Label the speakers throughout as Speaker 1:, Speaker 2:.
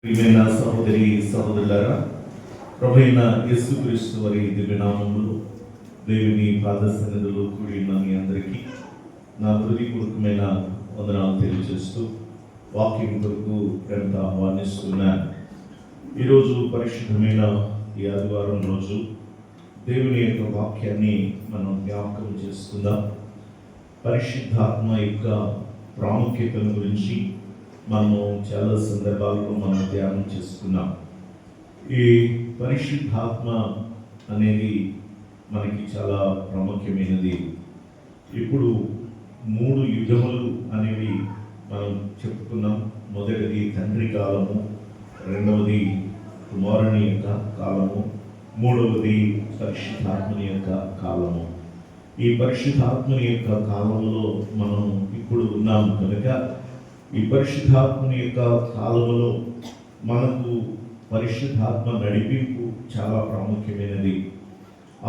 Speaker 1: ప్రియమైన సహోదరి సహోదరులారా, ప్రభువైన యేసుక్రీస్తు వారి దివ్యనామములో దేవుని పాద సన్నిధిలో కూడిన మీ అందరికీ నా హృదయపూర్వకమైన వందనాలు తెలియజేస్తూ వాక్యం కొరకు ప్రేమతో ఆహ్వానిస్తున్నాను. ఈరోజు పరిశుద్ధమైన ఈ ఆదివారం రోజు దేవుని యొక్క వాక్యాన్ని మనం జ్ఞాపకం చేసుకుందాం. పరిశుద్ధాత్మ యొక్క ప్రాముఖ్యతను గురించి మనము చాలా సందర్భాల్లో మనం ధ్యానం చేసుకున్నాం. ఈ పరిశుద్ధాత్మ అనేది మనకి చాలా ప్రాముఖ్యమైనది. ఇప్పుడు 3 యుగములు అనేవి మనం చెప్పుకున్నాం. మొదటిది తండ్రి కాలము, రెండవది కుమారుని యొక్క కాలము, మూడవది పరిశుద్ధాత్మని యొక్క కాలము. ఈ పరిశుద్ధాత్మని యొక్క కాలంలో మనం ఇప్పుడు ఉన్నాం కనుక ఈ పరిశుద్ధాత్మని యొక్క కాలంలో మనకు పరిశుద్ధాత్మ నడిపింపు చాలా ప్రాముఖ్యమైనది.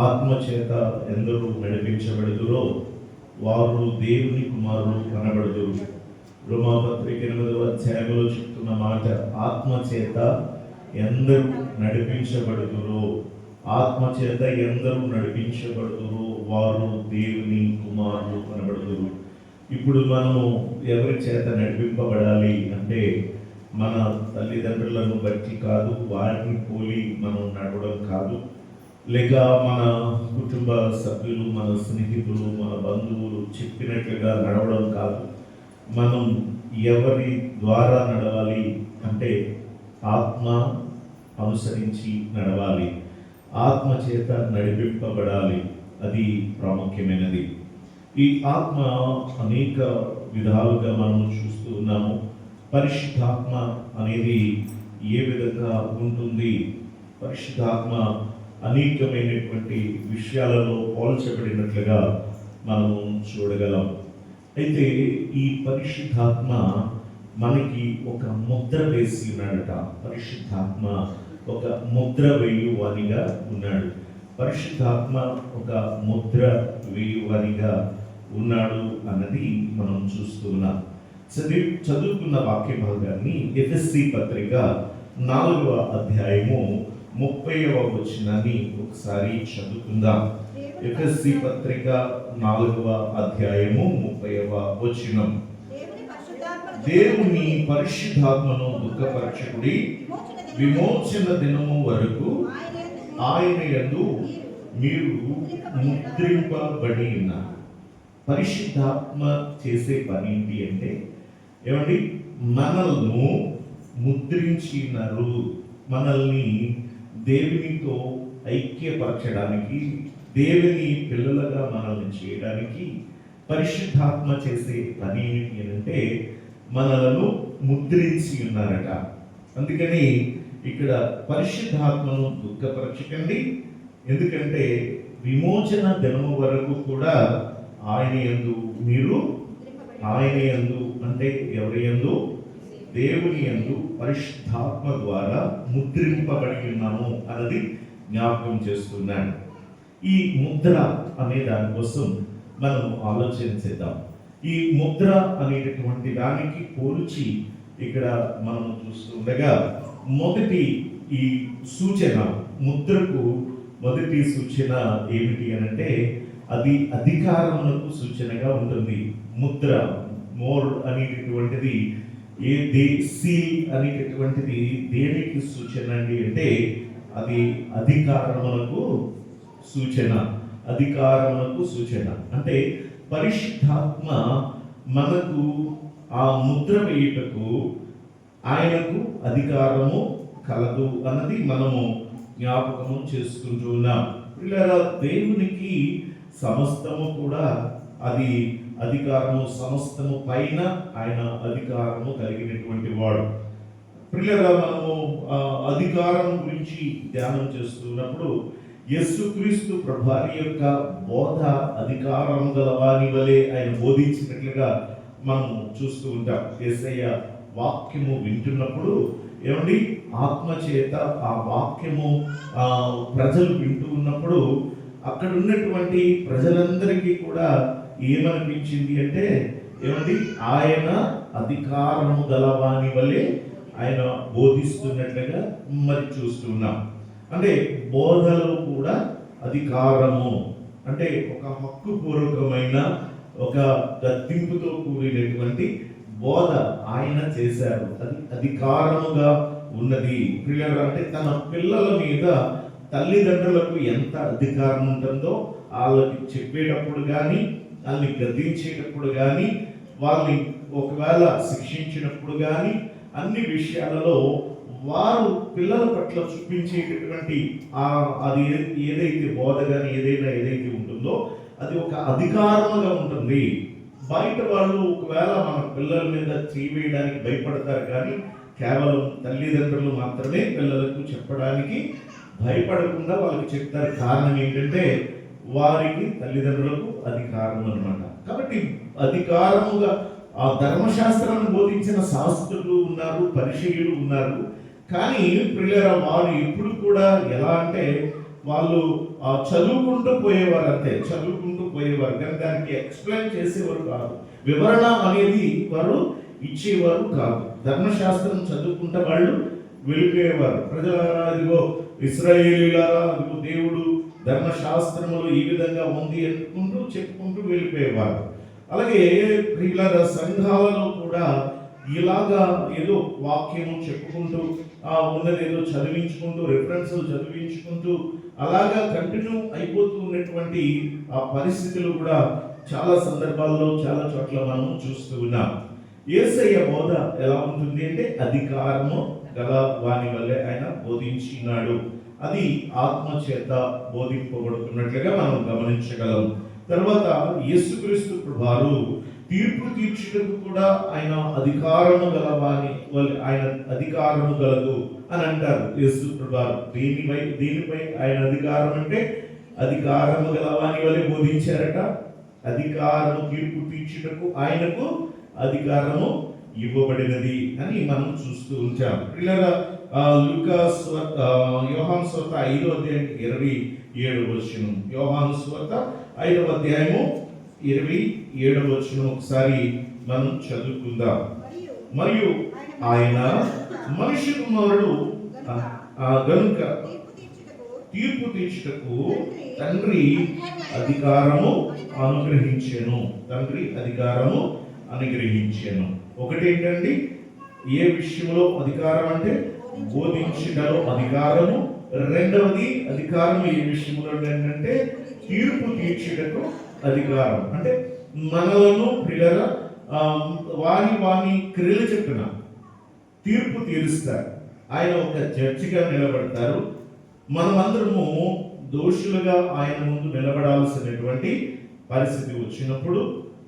Speaker 1: ఆత్మ చేత ఎందరూ నడిపించబడుదురో వారు దేవుని కుమారులు కనబడుదురు. రోమాపత్రిక 8వ అధ్యాయంలో చెప్తున్న మాట, ఆత్మ చేత ఎందరూ నడిపించబడుదురో, ఆత్మ చేత ఎందరూ నడిపించబడుదురో వారు దేవుని కుమారులు కనబడుదురు. ఇప్పుడు మనము ఎవరి చేత నడిపింపబడాలి అంటే మన తల్లిదండ్రులను బట్టి కాదు, వారిని పోలి మనం నడవడం కాదు, లేక మన కుటుంబ సభ్యులు, మన స్నేహితులు, మన బంధువులు చెప్పినట్లుగా నడవడం కాదు. మనం ఎవరి ద్వారా నడవాలి అంటే ఆత్మ అనుసరించి నడవాలి, ఆత్మ చేత నడిపింపబడాలి. అది ప్రాముఖ్యమైనది. ఈ ఆత్మ అనేక విధాలుగా మనం చూస్తూ ఉన్నాము. పరిశుద్ధాత్మ అనేది ఏ విధంగా ఉంటుంది? పరిశుద్ధాత్మ అనేకమైనటువంటి విషయాలలో పోల్చబడినట్లుగా మనం చూడగలం. అయితే ఈ పరిశుద్ధాత్మ మనకి ఒక ముద్ర వేసి ఉన్నాడట. పరిశుద్ధాత్మ ఒక ముద్ర వేయువానిగా ఉన్నాడు. పరిశుద్ధాత్మ ఒక ముద్ర వేయువానిగా ఉన్నాడు అన్నది మనం చూస్తున్నాం. చదువుకున్న వాక్య భాగాన్ని ఎఫెసీ పత్రిక 4వ అధ్యాయము 30వ వచనాన్ని ఒకసారి చదువుకుందాం. ఎఫెసీ పత్రిక 4వ అధ్యాయము 30వ వచనం. దేవుని పరిశుద్ధాత్మను దుఃఖపరచకుడి, విమోచన దినము వరకు ఆయన యందు మీరు ముద్రింపబడి ఉన్నారు. పరిశుద్ధాత్మ చేసే పని ఏంటి అంటే, ఏమండి, మనల్ని ముద్రించినారు. మనల్ని దేవునితో ఐక్యపరచడానికి, దేవుని పిల్లలుగా మనల్ని చేయడానికి పరిశుద్ధాత్మ చేసే పని ఏంటి అంటే మనలను ముద్రించి ఉన్నారట. అందుకని ఇక్కడ పరిశుద్ధాత్మను దుఃఖపరచకండి, ఎందుకంటే విమోచన దినము వరకు కూడా ఆయన యందు మీరు, ఆయన యందు అంటే ఎవరి యందు? దేవుని యందు పరిశుద్ధాత్మ ద్వారా ముద్రింపబడి ఉన్నాము అన్నది జ్ఞాపకం చేస్తున్నాను. ఈ ముద్ర అనే దానికోసం మనం ఆలోచన చేద్దాం. ఈ ముద్ర అనేటటువంటి దానికి పోల్చి ఇక్కడ మనం చూస్తుండగా మొదటి ఈ సూచన, ముద్రకు మొదటి సూచన ఏమిటి అనంటే అది అధికారములకు సూచనగా ఉంటుంది. ముద్ర, మోర్ అనేటటువంటిది సీల్ అనేటటువంటిది దేనికి సూచన అండి అంటే అది అధికారములకు సూచన. అధికారములకు సూచన అంటే పరిశుద్ధాత్మ మనకు ఆ ముద్ర వేయుటకు ఆయనకు అధికారము కలదు అన్నది మనము జ్ఞాపకము చేసుకుంటూ ఉన్నాం. పిల్లరా, దేవునికి సమస్తము కూడా అది అధికారము, సమస్తము పైన ఆయన అధికారము కలిగినటువంటి వాడు. పిల్లరా, మనము అధికారం గురించి ధ్యానం చేస్తున్నప్పుడు యేసుక్రీస్తు ప్రభువారి యొక్క బోధ అధికారం గల వాని వలె ఆయన బోధించినట్లుగా మనం చూస్తూ ఉంటాం. యేసయ్య వాక్యము వింటున్నప్పుడు ఏమండి, ఆత్మ చేత ఆ వాక్యము ప్రజలు వింటూ ఉన్నప్పుడు అక్కడ ఉన్నటువంటి ప్రజలందరికీ కూడా ఏమనిపించింది అంటే ఏమండి, ఆయన అధికారము గలవాని వలె ఆయన బోధిస్తున్నట్లుగా మరి చూస్తున్నాం. అంటే బోధలో కూడా అధికారము, అంటే ఒక హక్కుపూర్వకమైన ఒక గద్దింపుతో కూడినటువంటి బోధ ఆయన చేశారు. అది అధికారముగా ఉన్నది. పిల్లలు అంటే తన పిల్లల మీద తల్లిదండ్రులకు ఎంత అధికారం ఉంటుందో వాళ్ళకి చెప్పేటప్పుడు కానీ, వాళ్ళని గద్దించేటప్పుడు కానీ, వాళ్ళని ఒకవేళ శిక్షించినప్పుడు కానీ, అన్ని విషయాలలో వారు పిల్లల పట్ల చూపించేటటువంటి అది ఏదైతే బోధ కానీ ఏదైతే ఉంటుందో అది ఒక అధికారముగా ఉంటుంది. బయట వాళ్ళు ఒకవేళ మన పిల్లల మీద చేయడానికి భయపడతారు, కానీ కేవలం తల్లిదండ్రులు మాత్రమే పిల్లలకు చెప్పడానికి భయపడకుండా వాళ్ళకి చెప్తారు. కారణం ఏంటంటే వారికి తల్లిదండ్రులకు అధికారం అన్నమాట. కాబట్టి అధికారముగా ఆ ధర్మశాస్త్రాన్ని బోధించిన శాస్త్రులు ఉన్నారు, పరిచయులు ఉన్నారు. కానీ పిల్లల వారు ఎప్పుడు కూడా ఎలా అంటే వాళ్ళు చదువుకుంటూ పోయేవారు, అంతే చదువుకుంటూ పోయేవారు, కానీ దానికి ఎక్స్ప్లెయిన్ చేసేవారు కాదు, వివరణ అనేది వారు ఇచ్చేవారు కాదు. ధర్మశాస్త్రం చదువుకుంటే వాళ్ళు వెళ్ళిపోయేవారు. ప్రజలారా ఇదిగో ఇశ్రాయేలీయులారా ఇదిగో దేవుడు ధర్మశాస్త్రములు ఈ విధంగా ఉంది అనుకుంటూ చెప్పుకుంటూ వెళ్ళిపోయేవారు. అలాగే పిల్లల సంఘాలలో కూడా ఇలాగా ఏదో వాక్యము చెప్పుకుంటూ ఉన్నది ఏదో చదివించుకుంటూ రెఫరెన్సులు చదివించుకుంటూ అలాగా కంటిన్యూ అయిపోతూ ఉన్నటువంటి ఆ పరిస్థితులు కూడా చాలా సందర్భాల్లో చాలా చోట్ల మనం చూస్తూ ఉన్నాం. యేసయ్య బోధ ఎలా ఉంటుంది అంటే అధికారము గల వాని వల్లే ఆయన బోధించినాడు. అది ఆత్మ చేత బోధింపబడుతున్నట్లుగా మనం గమనించగలం. తర్వాత యేసుక్రీస్తు వారు తీర్పు తీర్చుటకు కూడా ఆయన అధికారము గలవాని ఆయన అధికారము గలదు అని అంటారు. యేసు ప్రభువారు దీనిపై ఆయన అధికారం అంటే అధికారము గలవాని వలె బోధించారట. అధికారము తీర్పు తీర్చుటకు ఆయనకు అధికారము ఇవ్వబడినది అని మనం చూస్తూ ఉంటాం. పిల్లల లూకాస్ యోహాను సువార్త 5వ అధ్యాయం 27వ వచనం, యోహాను సువార్త 5వ అధ్యాయము 27వ వచనం ఒకసారి మనం చదువుకుందాం. మరియు ఆయన మనిషి కుమారుడు గనుక తీర్పు తీర్చుటకు తండ్రి అధికారము అనుగ్రహించెను. తండ్రి అధికారము అనుగ్రహించెను. ఒకటేంటండి, ఏ విషయంలో అధికారం అంటే బోధించడంలో అధికారము. రెండవది అధికారం ఏ విషయంలో ఏంటంటే తీర్పు తీర్చుటకు అధికారం. అంటే మనలను పిల్లల వాని క్రియలు చెప్పిన తీర్పు తీరుస్తారు. ఆయన ఒక జడ్జిగా నిలబడతారు. మనమందరము దోషులుగా ఆయన ముందు నిలబడాల్సినటువంటి పరిస్థితి వచ్చినప్పుడు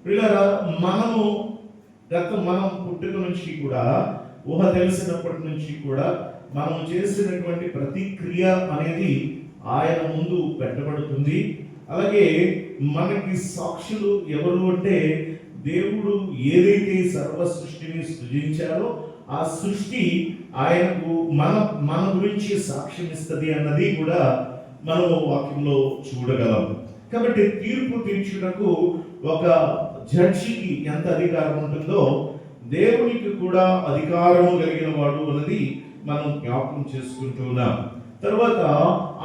Speaker 1: పిల్లరా మనం పుట్టుక నుంచి కూడా ఊహ తెలిసినప్పటి నుంచి కూడా మనం చేసినటువంటి ప్రతి క్రియ అనేది ఆయన ముందు పెట్టబడుతుంది. అలాగే మనకి సాక్షులు ఎవరు అంటే దేవుడు ఏదైతే సర్వ సృష్టిని సృజించారో ఆ సృష్టి ఆయనకు మన గురించి సాక్ష్యం ఇస్తుంది అన్నది కూడా మనం వాక్యంలో చూడగలం. కాబట్టి తీర్పు తీర్చుటకు ఒక జడ్జికి ఎంత అధికారం ఉంటుందో దేవునికి కూడా అధికారము కలిగిన వాడు అన్నది మనం జ్ఞాపకం చేసుకుంటున్నాం. తర్వాత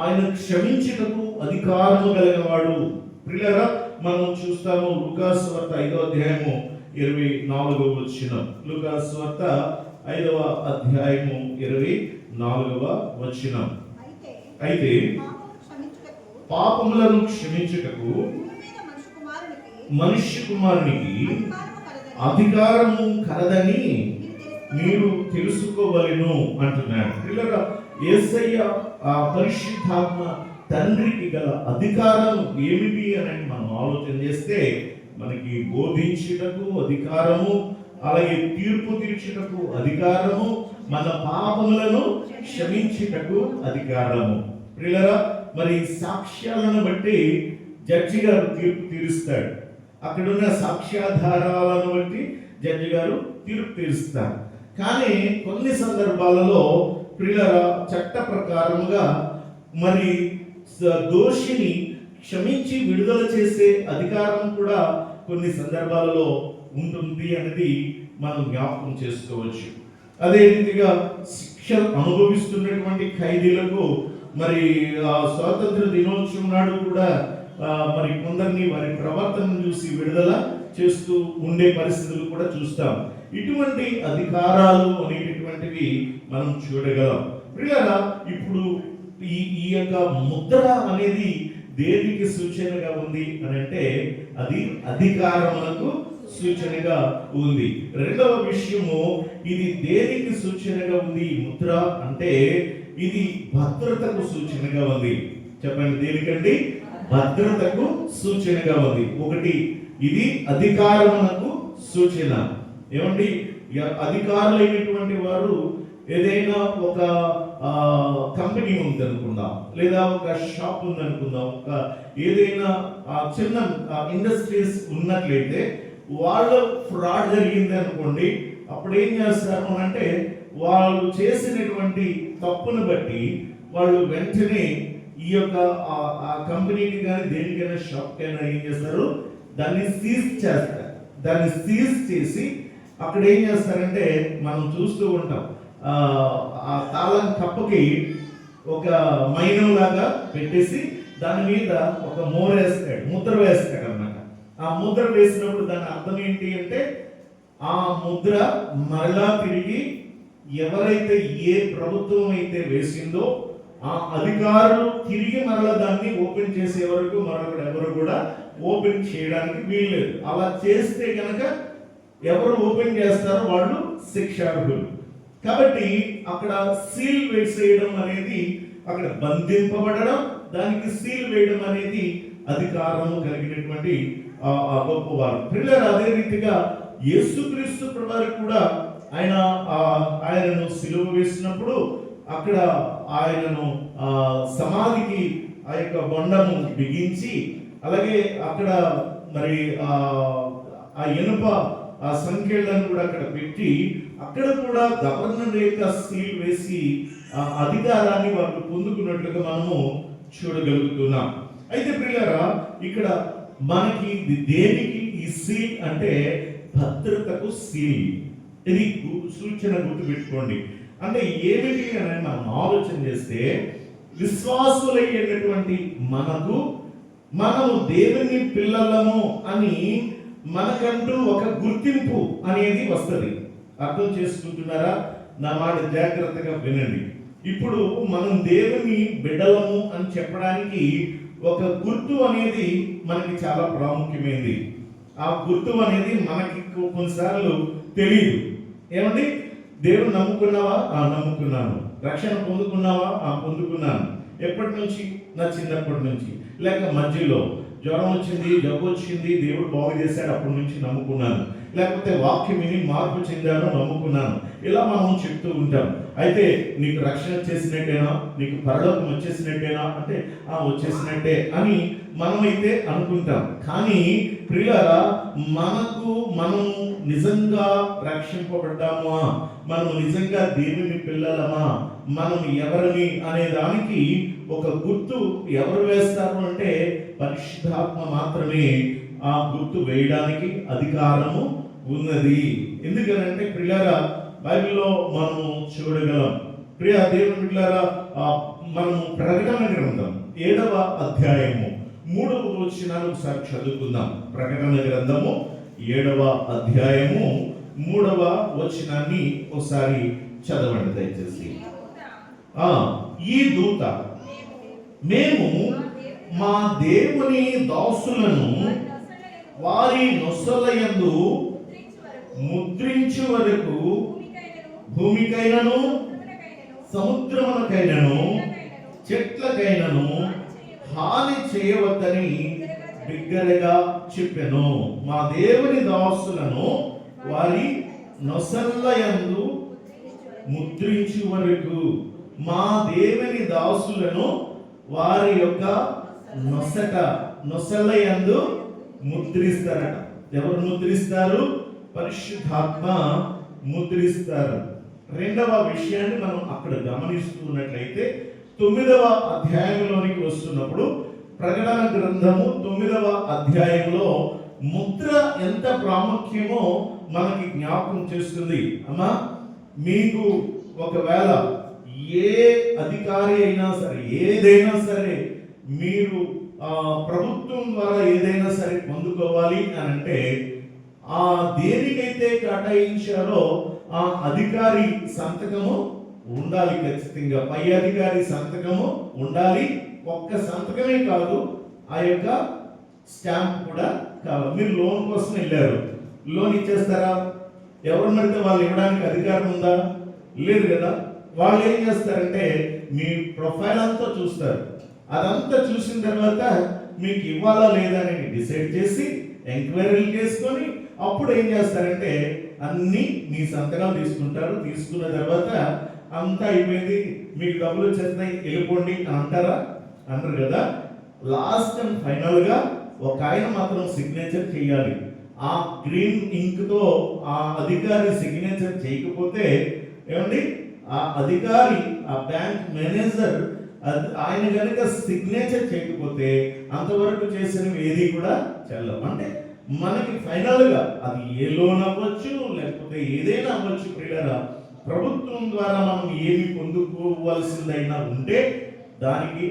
Speaker 1: ఆయన క్షమించుటకు అధికారము కలిగిన వాడు. పిల్లరా మనం చూస్తాము లూకాసు వార్త 5వ అధ్యాయము 24వ వచనం. లూకాసు వార్త 5వ అధ్యాయము 24వ వచనం. అయితే పాపములను క్షమించుటకు మనుష్య కుమారునికి అధికారము కలదని మీరు తెలుసుకోవలెను అంటున్నాడు. పిల్లరా యేసయ్య పరిశుద్ధాత్మ తండ్రికి గల అధికారం ఏమిటి అని మనం ఆలోచన చేస్తే మనకి బోధించుటకు అధికారము, అలాగే తీర్పు తీర్చుటకు అధికారము, మన పాపములను క్షమించుటకు అధికారము. పిల్లరా మరి సాక్ష్యాలను బట్టి జడ్జి గారు తీర్పు తీరుస్తాడు. అక్కడున్న సాక్ష్యాధారాలను బట్టి జడ్జి గారు తీర్పు తీరుస్తారు. కానీ కొన్ని సందర్భాలలో పిల్లల చట్ట ప్రకారముగా మరి దోషిని క్షమించి విడుదల చేసే అధికారం కూడా కొన్ని సందర్భాలలో ఉంటుంది అనేది మనం జ్ఞాపకం చేసుకోవచ్చు. అదే రీతిగా శిక్ష అనుభవిస్తున్నటువంటి ఖైదీలకు మరి స్వాతంత్ర దినోత్సవం నాడు కూడా మరి కొందరిని వారి ప్రవర్తనను చూసి విడుదల చేస్తూ ఉండే పరిస్థితులు కూడా చూస్తాం. ఇటువంటి అధికారాలు అనేటటువంటివి మనం చూడగలం. ప్రియులారా, ఇప్పుడు ఈ యొక్క ముద్ర అనేది దేనికి సూచనగా ఉంది అని అంటే అది అధికారములకు సూచనగా ఉంది. రెండవ విషయము, ఇది దేనికి సూచనగా ఉంది ఈ ముద్ర అంటే ఇది భద్రతకు సూచనగా ఉంది. చెప్పండి, దేనికండి? భద్రతకు సూచనగా ఉంది. ఒకటి, ఇది అధికారమునకు సూచన. ఏమండి, అధికారులైనటువంటి వారు ఏదైనా ఒక కంపెనీ ఉంది అనుకుందాం, లేదా ఒక షాప్ ఉంది అనుకుందాం, ఒక ఏదైనా చిన్న ఇండస్ట్రీస్ ఉన్నట్లయితే వాళ్ళు ఫ్రాడ్ జరిగింది అనుకోండి, అప్పుడు ఏం చేస్తారు అంటే వాళ్ళు చేసినటువంటి తప్పును బట్టి వాళ్ళు వెంటనే ఈ యొక్క ఆ కంపెనీకి కానీ దేనికైనా షాప్కైనా ఏం చేస్తారు, దాన్ని సీజ్ చేస్తారు. దాన్ని సీజ్ చేసి అక్కడ ఏం చేస్తారంటే మనం చూస్తూ ఉంటాం, ఆ తాళం కప్పకి ఒక మైనం లాగా పెట్టేసి దాని మీద ఒక ముద్ర వేస్తాడు అన్నమాట. ఆ ముద్ర వేసినప్పుడు దాని అర్థం ఏంటి అంటే ఆ ముద్ర మరలా తిరిగి ఎవరైతే ఏ ప్రభుత్వం అయితే వేసిందో ఆ అధికారులు తిరిగి మరలా దాన్ని ఓపెన్ చేసే వరకు మరొకడు ఎవరు కూడా ఓపెన్ చేయడానికి వీల్లేదు. అలా చేస్తే కనుక ఎవరు ఓపెన్ చేస్తారో వాళ్ళు శిక్షార్హులు. కాబట్టి అక్కడ సీల్ వేసేయడం అనేది, అక్కడ బంధింపబడడం, దానికి సీల్ వేయడం అనేది అధికారము కలిగినటువంటి గొప్పవారు. పిల్లలు అదే రీతిగా యేసుక్రీస్తు ప్రభువారు కూడా ఆయనను సిలువ వేసినప్పుడు అక్కడ ఆయనను సమాధికి ఆ యొక్క బొండము బిగించి, అలాగే అక్కడ మరి ఆ ఇనుప సంఖ్యలను కూడా అక్కడ పెట్టి అక్కడ కూడా గవర్నర్ యొక్క సీల్ వేసి అధికారాన్ని వాళ్ళు పొందుకున్నట్లుగా మనము చూడగలుగుతున్నాం. అయితే ప్రియులారా, ఇక్కడ మనకి దేనికి ఈ సీల్ అంటే భద్రతకు సీల్. ఇది సూచన గుర్తుపెట్టుకోండి. అంటే ఏమిటి అని మనం ఆలోచన చేస్తే, విశ్వాసులైనటువంటి మనము దేవుని పిల్లలము అని మనకంటూ ఒక గుర్తింపు అనేది వస్తుంది. అర్థం చేసుకుంటున్నారా? నా మాట జాగ్రత్తగా వినండి. ఇప్పుడు మనం దేవుని బిడ్డలము అని చెప్పడానికి ఒక గుర్తు అనేది మనకి చాలా ప్రాముఖ్యమైనది. ఆ గుర్తు అనేది మనకి కొన్నిసార్లు తెలియదు. ఏమండి, దేవుడు నమ్ముకున్నావా? నమ్ముకున్నాను. రక్షణ పొందుకున్నావా? పొందుకున్నాను. ఎప్పటి నుంచి? నా చిన్నప్పటి నుంచి. లేక మధ్యలో జ్వరం వచ్చింది, జబ్బు వచ్చింది, దేవుడు బాగు చేశాడు, అప్పటి నుంచి నమ్ముకున్నాను. లేకపోతే వాక్యం విని మార్పు చెందాను, నమ్ముకున్నాను. ఇలా మనం చెప్తూ ఉంటాం. అయితే నీకు రక్షణ వచ్చేసినట్టేనా, నీకు పరలోకం వచ్చేసినట్టేనా అంటే వచ్చేసినట్టే అని మనమైతే అనుకుంటాం. కానీ ప్రియులారా, మనము నిజంగా రక్షింపబడ్డామా, మనము నిజంగా దేవుని పిల్లలమా, మనం ఎవరిని అనే దానికి ఒక గుర్తు ఎవరు వేస్తారు అంటే పరిశుద్ధాత్మ మాత్రమే ఆ గుర్తు వేయడానికి అధికారము ఉన్నది. ఎందుకనంటే ప్రియులారా, బైబిల్లో మనము చూడగలం. ప్రియ దేవుని బిడ్డలారా, మనము ప్రకటన గ్రంథం 7వ అధ్యాయము 3వ వచనాన్ని ఒకసారి చదువుకుందాం. ప్రకటన గ్రంథము 7వ అధ్యాయము 3వ వచనాన్ని ఒకసారి చదవండి దయచేసి. ఈ దూత, మేము మా దేవుని దాసులను వారి నొసలయందు ముద్రించు వరకు భూమికైనను సముద్రమునకైనను చెట్లకైనను హాని చేయవద్దని బిగ్గరగా చెప్పెను. మా దేవుని దాసులను వారి నొసలయందు ముద్రించు వరకు, మా దేవుని దాసులను వారి యొక్క నొసలయందు ముద్రిస్తారట. ఎవరు ముద్రిస్తారు? పరిశుద్ధాత్మ ముద్రిస్తారు. రెండవ విషయాన్ని మనం అక్కడ గమనిస్తున్నట్లయితే 9వ అధ్యాయంలోనికి వస్తున్నప్పుడు ప్రకటన గ్రంథము 9వ అధ్యాయంలో ముద్ర ఎంత ప్రాముఖ్యమో మనకి జ్ఞాపకం చేస్తుంది. అమ్మా, మీకు ఒకవేళ ఏ అధికారి అయినా సరే, ఏదైనా సరే మీరు ప్రభుత్వం ద్వారా ఏదైనా సరే పొందుకోవాలి అని అంటే ఆ దేనికైతే కేటాయించారో ఆ అధికారి సంతకము ఉండాలి. ఖచ్చితంగా పై అధికారి సంతకము ఉండాలి. ఒక్క సంతకమే కాదు, ఆ యొక్క స్టాంప్ కూడా కావాలి. మీరు లోన్ కోసం వెళ్ళారు, లోన్ ఇచ్చేస్తారా? ఎవరు పడితే వాళ్ళు ఇవ్వడానికి అధికారం ఉందా? లేదు కదా. వాళ్ళు ఏం చేస్తారంటే మీ ప్రొఫైల్ అంతా చూస్తారు. అదంతా చూసిన తర్వాత మీకు ఇవ్వాలా లేదా అని డిసైడ్ చేసి ఎంక్వైరీలు చేసుకొని అప్పుడు ఏం చేస్తారంటే అన్ని మీ సంతకాలు తీసుకుంటారు. తీసుకున్న తర్వాత అంతా అయిపోయింది, మీకు డబ్బులు వచ్చేస్తాయి, వెళ్ళిపోండి అని అంటారా? అంటారు కదా. లాస్ట్ అండ్ ఫైనల్ గా ఒక ఆయన మాత్రం సిగ్నేచర్ చేయాలి. ఆ గ్రీన్ ఇంక్ తో ఆ అధికారి సిగ్నేచర్ చేయకపోతే ఏమండి, ఆ అధికారి, ఆ బ్యాంక్ మేనేజర్ ఆయన కనుక సిగ్నేచర్ చేయకపోతే అంతవరకు చేసినవి ఏది కూడా చెల్లవు. అంటే మనకి ఫైనల్ గా అది ఏ లోన్ అవ్వచ్చు, లేకపోతే ఏదైనా అవ్వచ్చు ప్రియులారా, ప్రభుత్వం ద్వారా మనం ఏమి పొందుకోవాల్సిందైనా ఉంటే దానికి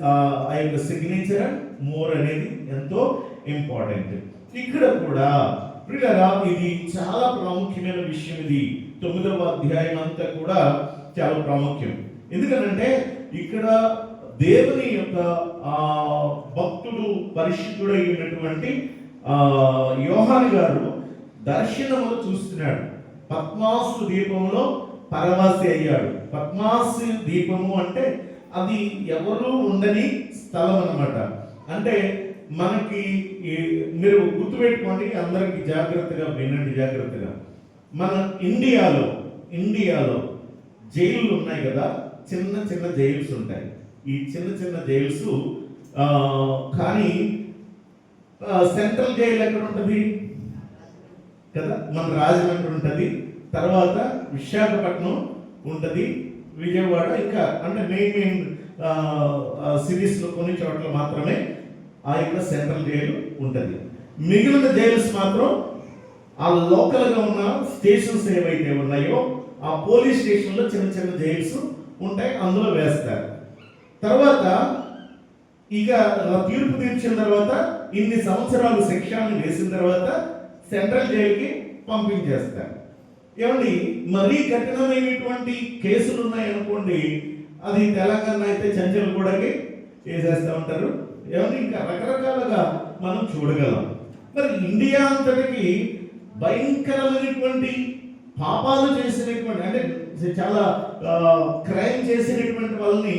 Speaker 1: ఆ యొక్క సిగ్నేచర్ అండ్ మోర్ అనేది ఎంతో ఇంపార్టెంట్. ఇక్కడ కూడా ప్రియులారా ఇది చాలా ప్రాముఖ్యమైన విషయం. ఇది 9వ అధ్యాయం అంతా కూడా చాలా ప్రాముఖ్యం. ఎందుకంటే ఇక్కడ దేవుని యొక్క భక్తుడు, పరిశుద్ధుడై ఉన్నటువంటి యోహాను గారు దర్శనములు చూస్తున్నాడు. పద్మాసు దీపంలో పరవాసి అయ్యాడు. పద్మాసు దీపము అంటే అది ఎవరు ఉండని స్థలం అన్నమాట. అంటే మనకి మీరు గుర్తుపెట్టుకోండి, అందరికి జాగ్రత్తగా వినండి, జాగ్రత్తగా. మన ఇండియాలో జైళ్ళు ఉన్నాయి కదా, చిన్న చిన్న జైల్స్ ఉంటాయి. ఈ చిన్న చిన్న జైల్స్ కానీ సెంట్రల్ జైలు ఎక్కడ ఉంటుంది కదా, మన రాజమండ్రి ఉంటుంది, తర్వాత విశాఖపట్నం ఉంటుంది, విజయవాడ, ఇంకా అంటే మెయిన్ సిటీస్ లో కొన్ని చోట్ల మాత్రమే ఆ యొక్క సెంట్రల్ జైలు ఉంటుంది. మిగిలిన జైల్స్ మాత్రం ఆ లోకల్ గా ఉన్న స్టేషన్స్ ఏవైతే ఉన్నాయో ఆ పోలీస్ స్టేషన్ లో చిన్న చిన్న జైల్స్ ఉంటాయి, అందులో వేస్తారు. తర్వాత ఇక తీర్పు తీర్చిన తర్వాత ఇన్ని సంవత్సరాలు శిక్షను వేసిన తర్వాత సెంట్రల్ జైలుకి పంపించేస్తారు. ఏమండి, మరీ కఠినమైనటువంటి కేసులు ఉన్నాయనుకోండి, అది తెలంగాణ అయితే చంచల్గూడకి వేసేస్తూ ఉంటారు. ఏమండి, ఇంకా రకరకాలుగా మనం చూడగలం. మరి ఇండియా అంతటికి భయంకరమైనటువంటి పాపాలు చేసినటువంటి, అంటే చాలా క్రైమ్ చేసినటువంటి వాళ్ళని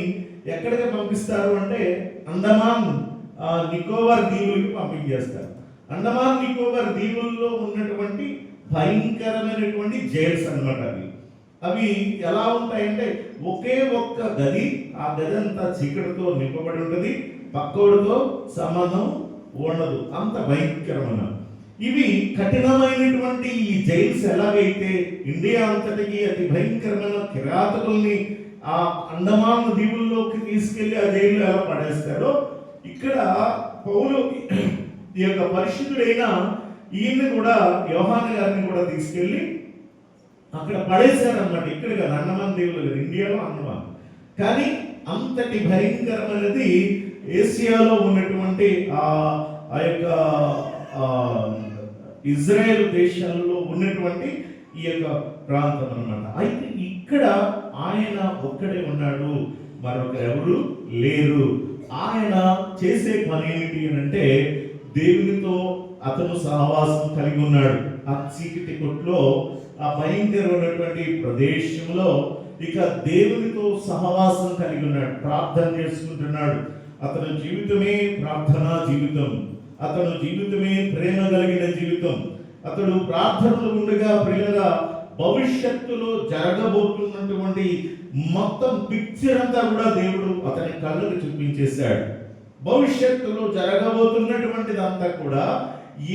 Speaker 1: ఎక్కడికి పంపిస్తారు అంటే అండమాన్ నికోబార్ దీవులకి పంపించేస్తారు. అండమాన్ నికోబార్ దీవుల్లో ఉన్నటువంటి భయంకరమైనటువంటి జైల్స్ అన్నమాట. అవి ఎలా ఉంటాయంటే ఒకే ఒక్క గది, ఆ గది అంతా చీకటితో నింపబడి ఉంటుంది, పక్కోడితో సంబంధం ఉండదు, అంత భయంకరమైన. ఇవి కఠినమైనటువంటి ఈ జైల్స్ ఎలాగైతే ఇండియా అంతటికి అతి భయంకరమైన కిరాతకుల్ని ఆ అండమాన్ దీవుల్లోకి తీసుకెళ్లి ఆ జైల్లో ఎలా పడేస్తారో, ఇక్కడ పౌలు ఈ యొక్క పరిశుద్ధుడైన ఈయన్ని కూడా, యోహాను గారిని కూడా తీసుకెళ్లి అక్కడ పడేశారన్నమాట. ఇక్కడ కాదు, అండమాన్ దీవులు లేదు, ఇండియాలో అండమాన్. కానీ అంతటి భయంకరమైనది ఏసియాలో ఉన్నటువంటి ఆ యొక్క ఇజ్రాయెల్ దేశాలలో ఉన్నటువంటి ఈ యొక్క ప్రాంతం అన్నమాట. అయితే ఇక్కడ ఆయన ఒక్కడే ఉన్నాడు, మరొకరెవరు లేరు. ఆయన చేసే పని ఏమిటి అంటే దేవునితో అతను సహవాసం కలిగి ఉన్నాడు. ఆ చీకటి కొట్లో, ఆ భయంకరమైనటువంటి ప్రదేశంలో ఇక దేవునితో సహవాసం కలిగి ఉన్నాడు, ప్రార్థన చేసుకుంటున్నాడు. అతని జీవితమే ప్రార్థనా జీవితం, అతను జీవితమే ప్రేమ కలిగిన జీవితం. అతడు ప్రార్థనలు ఉండగా ప్రియులుగా భవిష్యత్తులో జరగబోతున్నటువంటి మొత్తం పిక్చర్ అంతా కూడా దేవుడు అతని కళ్ళకు చూపించేశాడు. భవిష్యత్తులో జరగబోతున్నటువంటిదంతా కూడా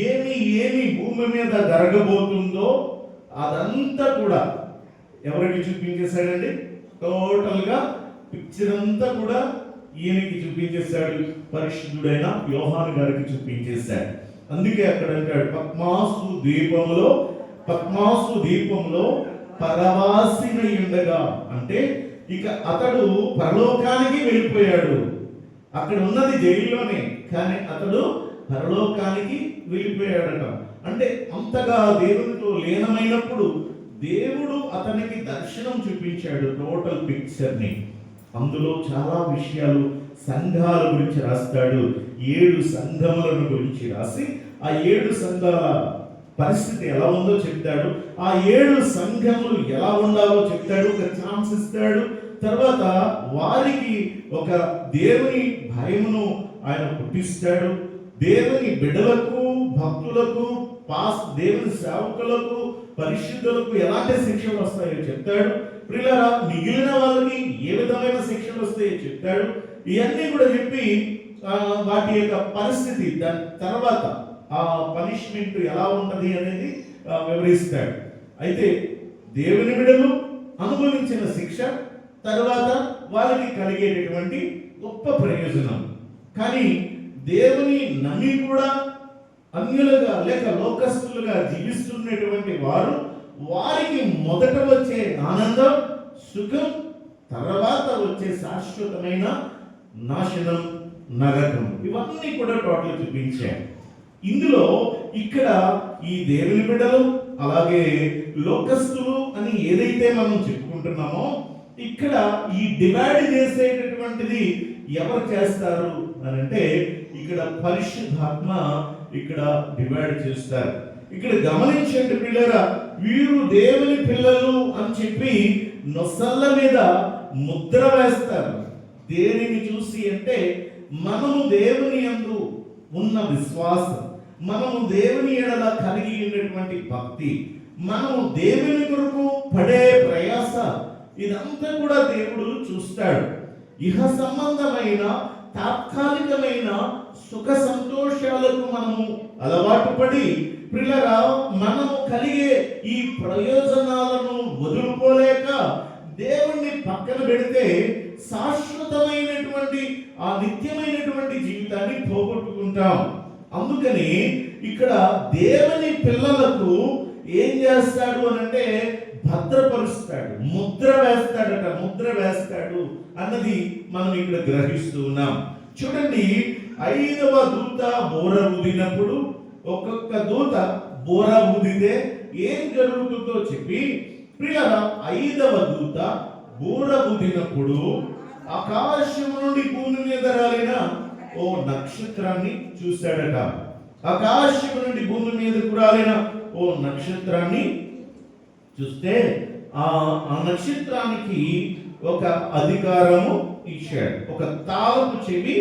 Speaker 1: ఏమి భూమి మీద జరగబోతుందో అదంతా కూడా ఎవరికి చూపించేశాడండి? టోటల్ గా పిక్చర్ అంతా కూడా ఈయనకి చూపించేశాడు, పరిశుద్ధుడైన యోహాను గారికి చూపించేశాడు. అందుకే అక్కడ అంటాడు, పద్మాసు దీపంలో పరవాసినై ఉండగా, అంటే ఇక అతడు పరలోకానికి వెళ్ళిపోయాడు. అక్కడ ఉన్నది జైల్లోనే, కానీ అతడు పరలోకానికి వెళ్ళిపోయాడట. అంటే అంతగా దేవునితో లీనమైనప్పుడు దేవుడు అతనికి దర్శనం చూపించాడు, టోటల్ పిక్చర్ని. అందులో చాలా విషయాలు సంఘాల గురించి రాస్తాడు. 7 సంఘములను గురించి రాసి ఆ 7 సంఘాల పరిస్థితి ఎలా ఉందో చెప్తాడు. ఆ 7 సంఘములు ఎలా ఉండాలో చెప్తాడు, ఒక ఛాన్స్ ఇస్తాడు. తర్వాత వారికి ఒక దేవుని భయమును ఆయన పుట్టిస్తాడు. దేవుని బిడ్డలకు, భక్తులకు, దేవుని సేవకులకు, పరిశుద్ధులకు ఎలాంటి శిక్షలు వస్తాయో చెప్తాడు. ప్రియులారా, మిగిలిన వాళ్ళకి ఏ విధమైన శిక్షలు వస్తాయో చెప్తాడు. ఇవన్నీ కూడా చెప్పి వాటి యొక్క పరిస్థితి, దాని తర్వాత ఆ పనిష్మెంట్ ఎలా ఉంటది అనేది వివరిస్తాడు. అయితే దేవుని బిడ్డలు అనుభవించిన శిక్ష, తర్వాత వాళ్ళకి కలిగేటటువంటి గొప్ప ప్రయోజనం. కానీ దేవుని నమ్మి కూడా అన్యులుగా లేక లోకస్తులుగా జీవిస్తున్నటువంటి వారికి మొదట వచ్చే ఆనందం, సుఖం, తర్వాత వచ్చే శాశ్వతమైన నాశనం, నరకం, ఇవన్నీ కూడా టోటల్ చూపించాడు. ఇందులో ఇక్కడ ఈ దేవుని బిడ్డలు అలాగే లోకస్తులు అని ఏదైతే మనం చెప్పుకుంటున్నామో, ఇక్కడ ఈ డివైడ్ చేసేటటువంటిది ఎవరు చేస్తారు అని అంటే, ఇక్కడ పరిశుద్ధాత్మ ఇక్కడ డివైడ్ చేస్తారు. ఇక్కడ గమనించండి పిల్లరా, వీరు దేవుని పిల్లలు అని చెప్పి నొసళ్ళ మీద ముద్ర వేస్తారు. దేనిని చూసి అంటే, మనము దేవుని యందు ఉన్న విశ్వాసం, మనము దేవుని ఎడల కలిగి ఉన్నటువంటి భక్తి, మనము దేవుని కొరకు పడే ప్రయాస, ఇదంతా కూడా దేవుడు చూస్తాడు. ఇహ సంబంధమైన తాత్కాలికమైన సుఖ సంతోషాలకు మనము అలవాటు పడి పిల్లరా, మనము కలిగే ఈ ప్రయోజనాలను వదులుకోలేక దేవుణ్ణి పక్కన పెడితే శాశ్వతమైనటువంటి ఆ నిత్యమైనటువంటి జీవితాన్ని పోగొట్టుకుంటాం. అందుకని ఇక్కడ దేవుని పిల్లలకు ఏం చేస్తాడు అనంటే, భద్రపరుస్తాడు, ముద్ర వేస్తాడు అన్నది మనం ఇక్కడ గ్రహిస్తూ ఉన్నాం. చూడండి, 5వ దూత బోర ఊదినప్పుడు, ఒక్కొక్క దూత బోర ఊదితే ఏం జరుగుతుందో చెప్పి, ప్రియులారా, 5వ దూత బోర ఊదినప్పుడు ఆకాశం నుండి భూమి మీద రాలిన ఓ నక్షత్రాన్ని చూశాడట. ఆకాశం నుండి భూమి మీదకు రాలిన ఓ నక్షత్రాన్ని చూస్తే ఆ నక్షత్రానికి ఒక అధికారము ఇచ్చాడు, ఒక తాళపు చెవి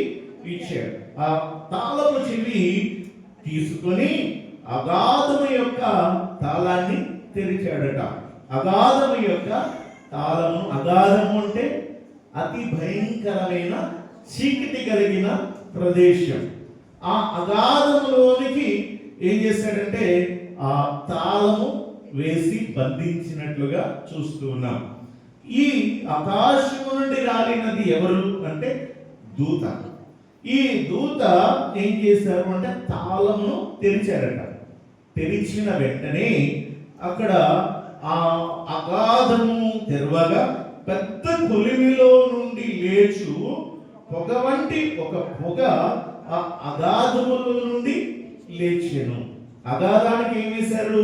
Speaker 1: ఇచ్చాడు. ఆ తాళపు చెవి తీసుకొని అగాధము యొక్క తాళాన్ని తెరిచాడట. అగాధము యొక్క తాళము, అగాధము అంటే అతి భయంకరమైన చీకటి కలిగిన ప్రదేశం. ఆ అగాధములోనికి ఏం చేశాడంటే ఆ తాళము వేసి బంధించినట్లుగా చూస్తూ ఉన్నాం. ఈ ఆకాశము నుండి రాలినది ఎవరు అంటే దూత. ఈ దూత ఏం చేశారు అంటే తాళమును తెరిచారట. తెరిచిన వెంటనే అక్కడ ఆ అగాధము తెరవగా పెద్ద కొలిమిలో నుండి లేచు పొగ వంటి ఒక పొగ ఆ అగాధముల నుండి లేచెను. అగాధానికి ఏం వేశారు?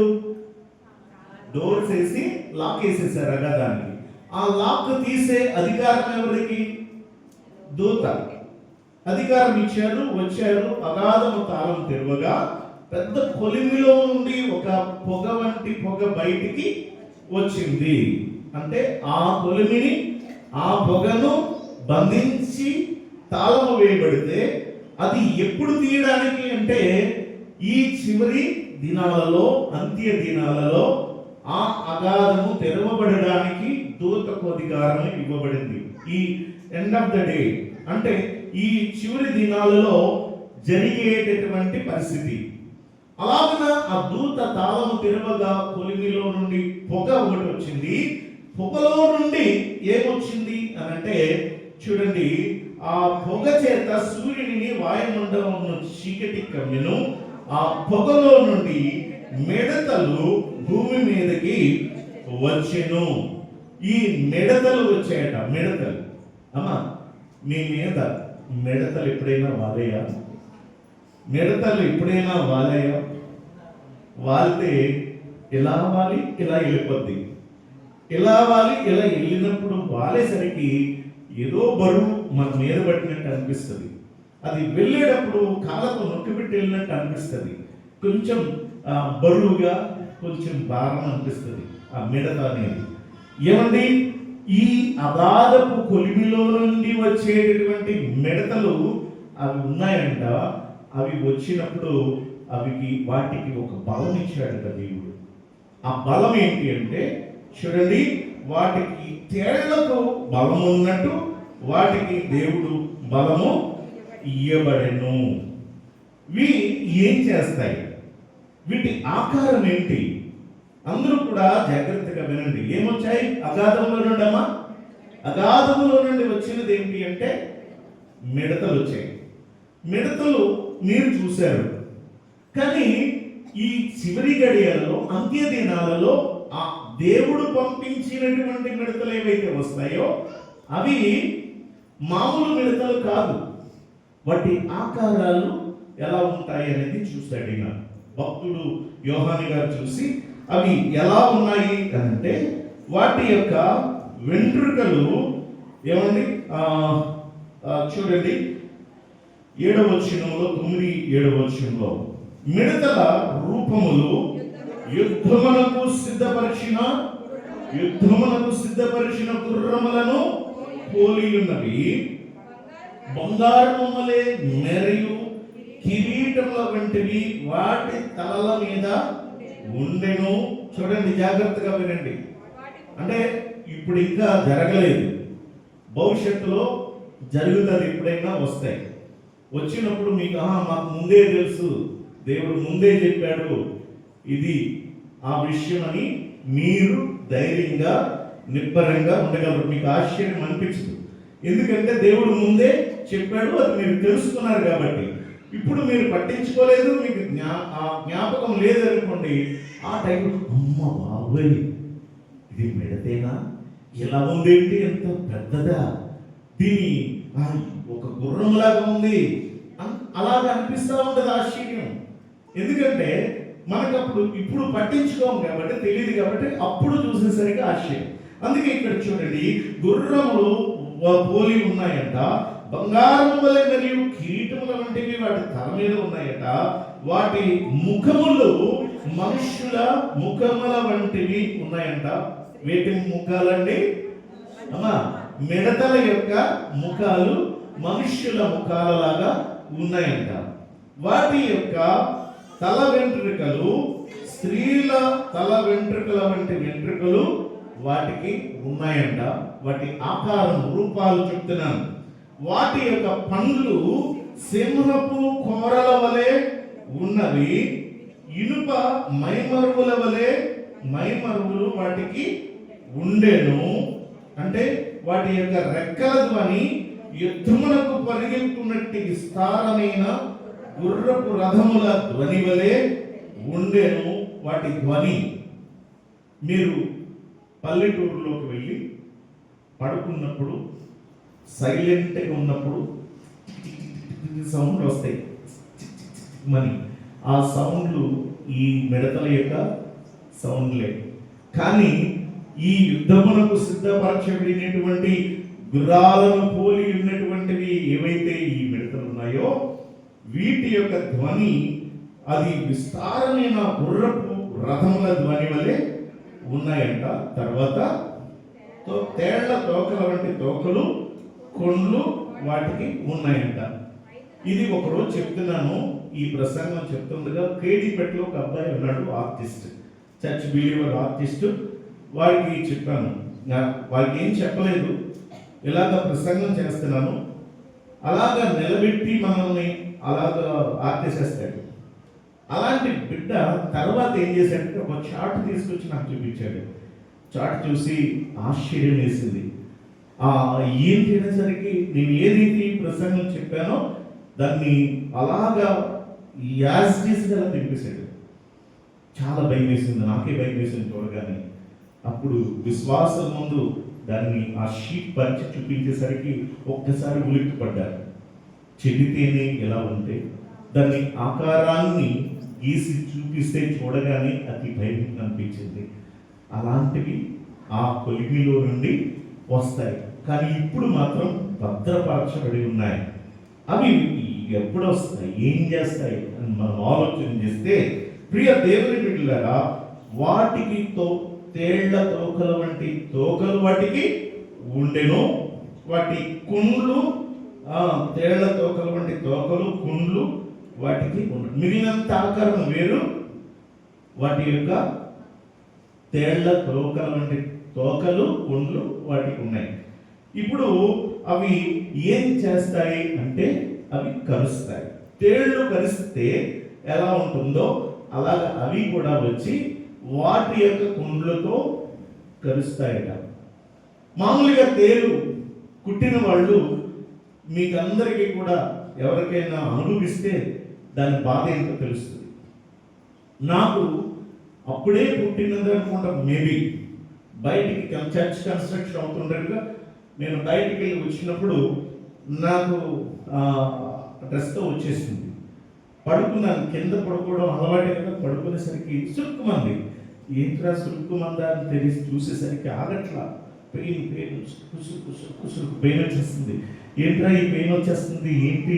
Speaker 1: డోర్స్ వేసి లాక్ వేసేసారు అగాధానికి. ఆ లాక్ తీసే అధికారం ఎవరికి? దూత అధికారం ఇచ్చారు. వచ్చారు, అగాధము తాళం తెరవగా పెద్ద కొలిమిలో నుండి ఒక పొగ వంటి పొగ బయటికి వచ్చింది. అంటే ఆ కొలిమిని, ఆ పొగను బంధించి తాళము వేయబడితే అది ఎప్పుడు తీయడానికి అంటే ఈ చివరి దినాలలో, అంత్య దినాలలో ఆ అగాధము తెరవబడడానికి దూతకు అధికారం ఇవ్వబడింది. ఈ ఎండ్ ఆఫ్ ద డే అంటే ఈ చివరి దినాలలో జరిగేటటువంటి పరిస్థితి. అలాగన ఆ దూత తాళము తెరవగా కొలిమిలో నుండి పొగ ఒకటి వచ్చింది. పొగలో నుండి ఏమొచ్చింది అని అంటే చూడండి, ఆ పొగ చేత సూర్యుని వాయుమండలంలో చీకటి కమ్మెను. ఆ పొగలో నుండి మిడతలు భూమి మీదకి వచ్చెను. ఈ మిడతలు వచ్చాయట. మిడతలు అమ్మా, మీ మీద మిడతలు ఎప్పుడైనా వాలయ్యా? మిడతలు ఎప్పుడైనా వాలయ్యా? వాలితే ఇలా వాలి ఇలా వెళ్ళిపోద్ది, ఇలా వాలి ఇలా వెళ్ళినప్పుడు వాలేసరికి ఏదో బరువు మన మీద పట్టినట్టు అనిపిస్తుంది. అది వెళ్ళేటప్పుడు కాళ్ళతో నొక్కిపెట్టి వెళ్ళినట్టు అనిపిస్తుంది. కొంచెం బరువుగా, కొంచెం భారం అనిపిస్తుంది ఆ మిడత అనేది. ఏమండి, ఈ అగాధపు కొలిమిలో నుండి వచ్చేటటువంటి మిడతలు అవి ఉన్నాయంట. అవి వచ్చినప్పుడు వాటికి ఒక బలం ఇచ్చాడట దేవుడు. ఆ బలం ఏంటి అంటే, చూడండి, వాటికి తేళ్లకు బలం ఉన్నట్టు వాటికి దేవుడు బలము ఇయ్యబడెను. ఇవి ఏం చేస్తాయి? వీటి ఆకారం ఏంటి? అందరూ కూడా జాగ్రత్తగా వినండి. ఏమొచ్చాయి? అగాధంలో నుండి అమ్మా, అగాధంలో నుండి వచ్చినది ఏంటి అంటే మిడతలు వచ్చాయి. మిడతలు మీరు చూశారు, కానీ ఈ చివరి గడియలలో, అంత్య దినాలలో ఆ దేవుడు పంపించినటువంటి మిడతలు ఏవైతే వస్తాయో అవి మామూలు మిడతలు కాదు. వాటి ఆకారాలు ఎలా ఉంటాయి అనేది చూశాడు ఈయన భక్తుడు యోహాను గారు. చూసి అవి ఎలా ఉన్నాయి అంటే, వాటి యొక్క వెంట్రుకలు ఏమండి, చూడండి 7వ వచనంలో, 9-7వ వచనంలో, మిడతల రూపములు యుద్ధమునకు సిద్ధపరిచిన గుర్రములను పోలి ఉన్నవి, బంగారము వలె మెరియు కిరీటముల వంటివి వాటి తలల మీద ఉండెను. చూడండి, జాగ్రత్తగా వినండి. అంటే ఇప్పుడు ఇంకా జరగలేదు, భవిష్యత్తులో జరుగుతుంది. ఎప్పుడైనా వస్తాయి. వచ్చినప్పుడు మీకు మాకు ముందే తెలుసు, దేవుడు ముందే చెప్పాడు ఇది ఆ విషయం అని మీరు ధైర్యంగా నిబ్బరంగా ఉండగలరు. మీకు ఆశ్చర్యం అనిపించదు, ఎందుకంటే దేవుడు ముందే చెప్పాడు, అది మీరు తెలుసుకున్నారు కాబట్టి. ఇప్పుడు మీరు పట్టించుకోలేదు, మీకు జ్ఞాపకం లేదనుకోండి, ఆ టైంలో అమ్మ బాబోయ్ ఇది మిడతేనా, ఇలా ఉందేంటి, ఎంత పెద్దదా, దీని ఒక గుర్రంలాగా ఉంది, అలాగా అనిపిస్తూ ఉంటుంది ఆశ్చర్యం. ఎందుకంటే మనకు ఇప్పుడు పట్టించుకోము కాబట్టి, తెలియదు కాబట్టి, అప్పుడు చూసేసరికి ఆశ్చర్యం. అందుకే ఇక్కడ చూడండి, గుర్రములు పోలి ఉన్నాయంట, బంగారము వలె మరియు కిరీటముల వంటివి వాటి తల మీద ఉన్నాయట, వాటి ముఖములు మనుష్యుల ముఖముల వంటివి ఉన్నాయంట. వీటి ముఖాలండి అమ్మా, మిడతల యొక్క ముఖాలు మనుష్యుల ముఖాలలాగా ఉన్నాయంట. వాటి యొక్క తల వెంట్రుకలు స్త్రీల తల వెంట్రుకల వంటి వెంట్రుకలు వాటికి ఉన్నాయంట. వాటి ఆకారం, రూపాలు చెప్తున్నాను. వాటి యొక్క పండ్లు సింహపు కోరల వలె ఉన్నవి, ఇనుప మైమరువుల వలె మైమరువులు వాటికి ఉండెను. అంటే వాటి యొక్క రెక్కల ధ్వని యుద్ధమునకు పరిగెత్తున్నట్టు విస్తారమైన గుర్రపు రథముల ధ్వని వలె ఉండెను వాటి ధ్వని. మీరు పల్లెటూరులోకి వెళ్ళి పడుకున్నప్పుడు, సైలెంట్గా ఉన్నప్పుడు సౌండ్ వస్తాయి మని, ఆ సౌండ్లు ఈ మిడతల యొక్క సౌండ్లే. కానీ ఈ యుద్ధమునకు సిద్ధపరచబడినటువంటి గుర్రాలను పోలి ఉన్నటువంటివి ఏవైతే ఈ మిడతలు ఉన్నాయో వీటి యొక్క ధ్వని అది విస్తారమైన గుర్రపు రథముల ధ్వని వలె ఉన్నాయంట. తర్వాత తేళ్ల తోకల వంటి తోకలు, కొండ్లు వాటికి ఉన్నాయంట. ఇది ఒకరోజు చెప్తున్నాను, ఈ ప్రసంగం చెప్తుండగా కేడీపేటలో ఒక అబ్బాయి ఉన్నాడు, ఆర్టిస్ట్, చర్చ్ బిలీవర్ ఆర్టిస్ట్. వాడికి చెప్పాను, వాడికి ఏం చెప్పలేదు, ఇలాగ ప్రసంగం చేస్తున్నాను, అలాగా నిలబెట్టి మనల్ని అలాగా ఆర్టిసేస్తాడు. అలాంటి బిడ్డ తర్వాత ఏం చేశాడంటే ఒక చార్ట్ తీసుకొచ్చి నాకు చూపించాడు. చార్ట్ చూసి ఆశ్చర్యం వేసింది. ఏం చేసేసరికి నేను ఏదైతే ప్రసంగం చెప్పానో దాన్ని అలాగా యాజ్ టీస్గా తినిపిస్తాడు. చాలా భయం వేసింది, నాకే భయం వేసింది చూడగానే. అప్పుడు విశ్వాసం ముందు దాన్ని ఆ షీట్ పరిచి చూపించేసరికి ఒక్కసారి ఉలిక్కి పడ్డారు. చెబితేనే ఎలా ఉంటే దాన్ని ఆకారాన్ని గీసి చూపిస్తే చూడగానే అతి భయం అనిపించింది. అలాంటివి ఆ కొలిమిలో నుండి వస్తాయి, కానీ ఇప్పుడు మాత్రం భద్రపరచబడి ఉన్నాయి. అవి ఎప్పుడు వస్తాయి, ఏం చేస్తాయి అని మనం ఆలోచన చేస్తే, ప్రియ దేవుని బిడ్డలారా, వాటికి తేళ్ల తోకల వంటి తోకలు వాటికి ఉండెను. వాటి కుండ్లు, తేళ్ల తోకల వంటి తోకలు, కుండ్లు వాటికి ఉండవు. మిగిలినంత ఆకారం వేరు, వాటి యొక్క తేళ్ల తోకల వంటి తోకలు, కుండ్లు వాటికి ఉన్నాయి. ఇప్పుడు అవి ఏం చేస్తాయి అంటే అవి కరుస్తాయి. తేళ్లు కరిస్తే ఎలా ఉంటుందో అలాగ అవి కూడా వచ్చి వాటి యొక్క కుండ్లతో కరుస్తాయట. మామూలుగా తేలు కుట్టిన వాళ్ళు మీకు అందరికీ కూడా ఎవరికైనా అనుభవిస్తే దాని బాధ ఏంటో తెలుస్తుంది. నాకు అప్పుడే పుట్టినది అనుకుంటా, మేబీ బయటికి చర్చ్ కన్స్ట్రక్షన్ అవుతుండగా నేను బయటికి వెళ్ళి వచ్చినప్పుడు నాకు డ్రెస్తో వచ్చేసింది. పడుకున్నాను, కింద పడుకోవడం అలవాటే కదా. పడుకునేసరికి సురుక్కుమంది. ఏంట్రా సురుక్కుమందా అని తెలిసి చూసేసరికి ఆగట్లా. పెయిన్ కుసురుకు పెయిన్ వచ్చేస్తుంది. ఏంట్రా ఈ పెయిన్ వచ్చేస్తుంది, ఏంటి,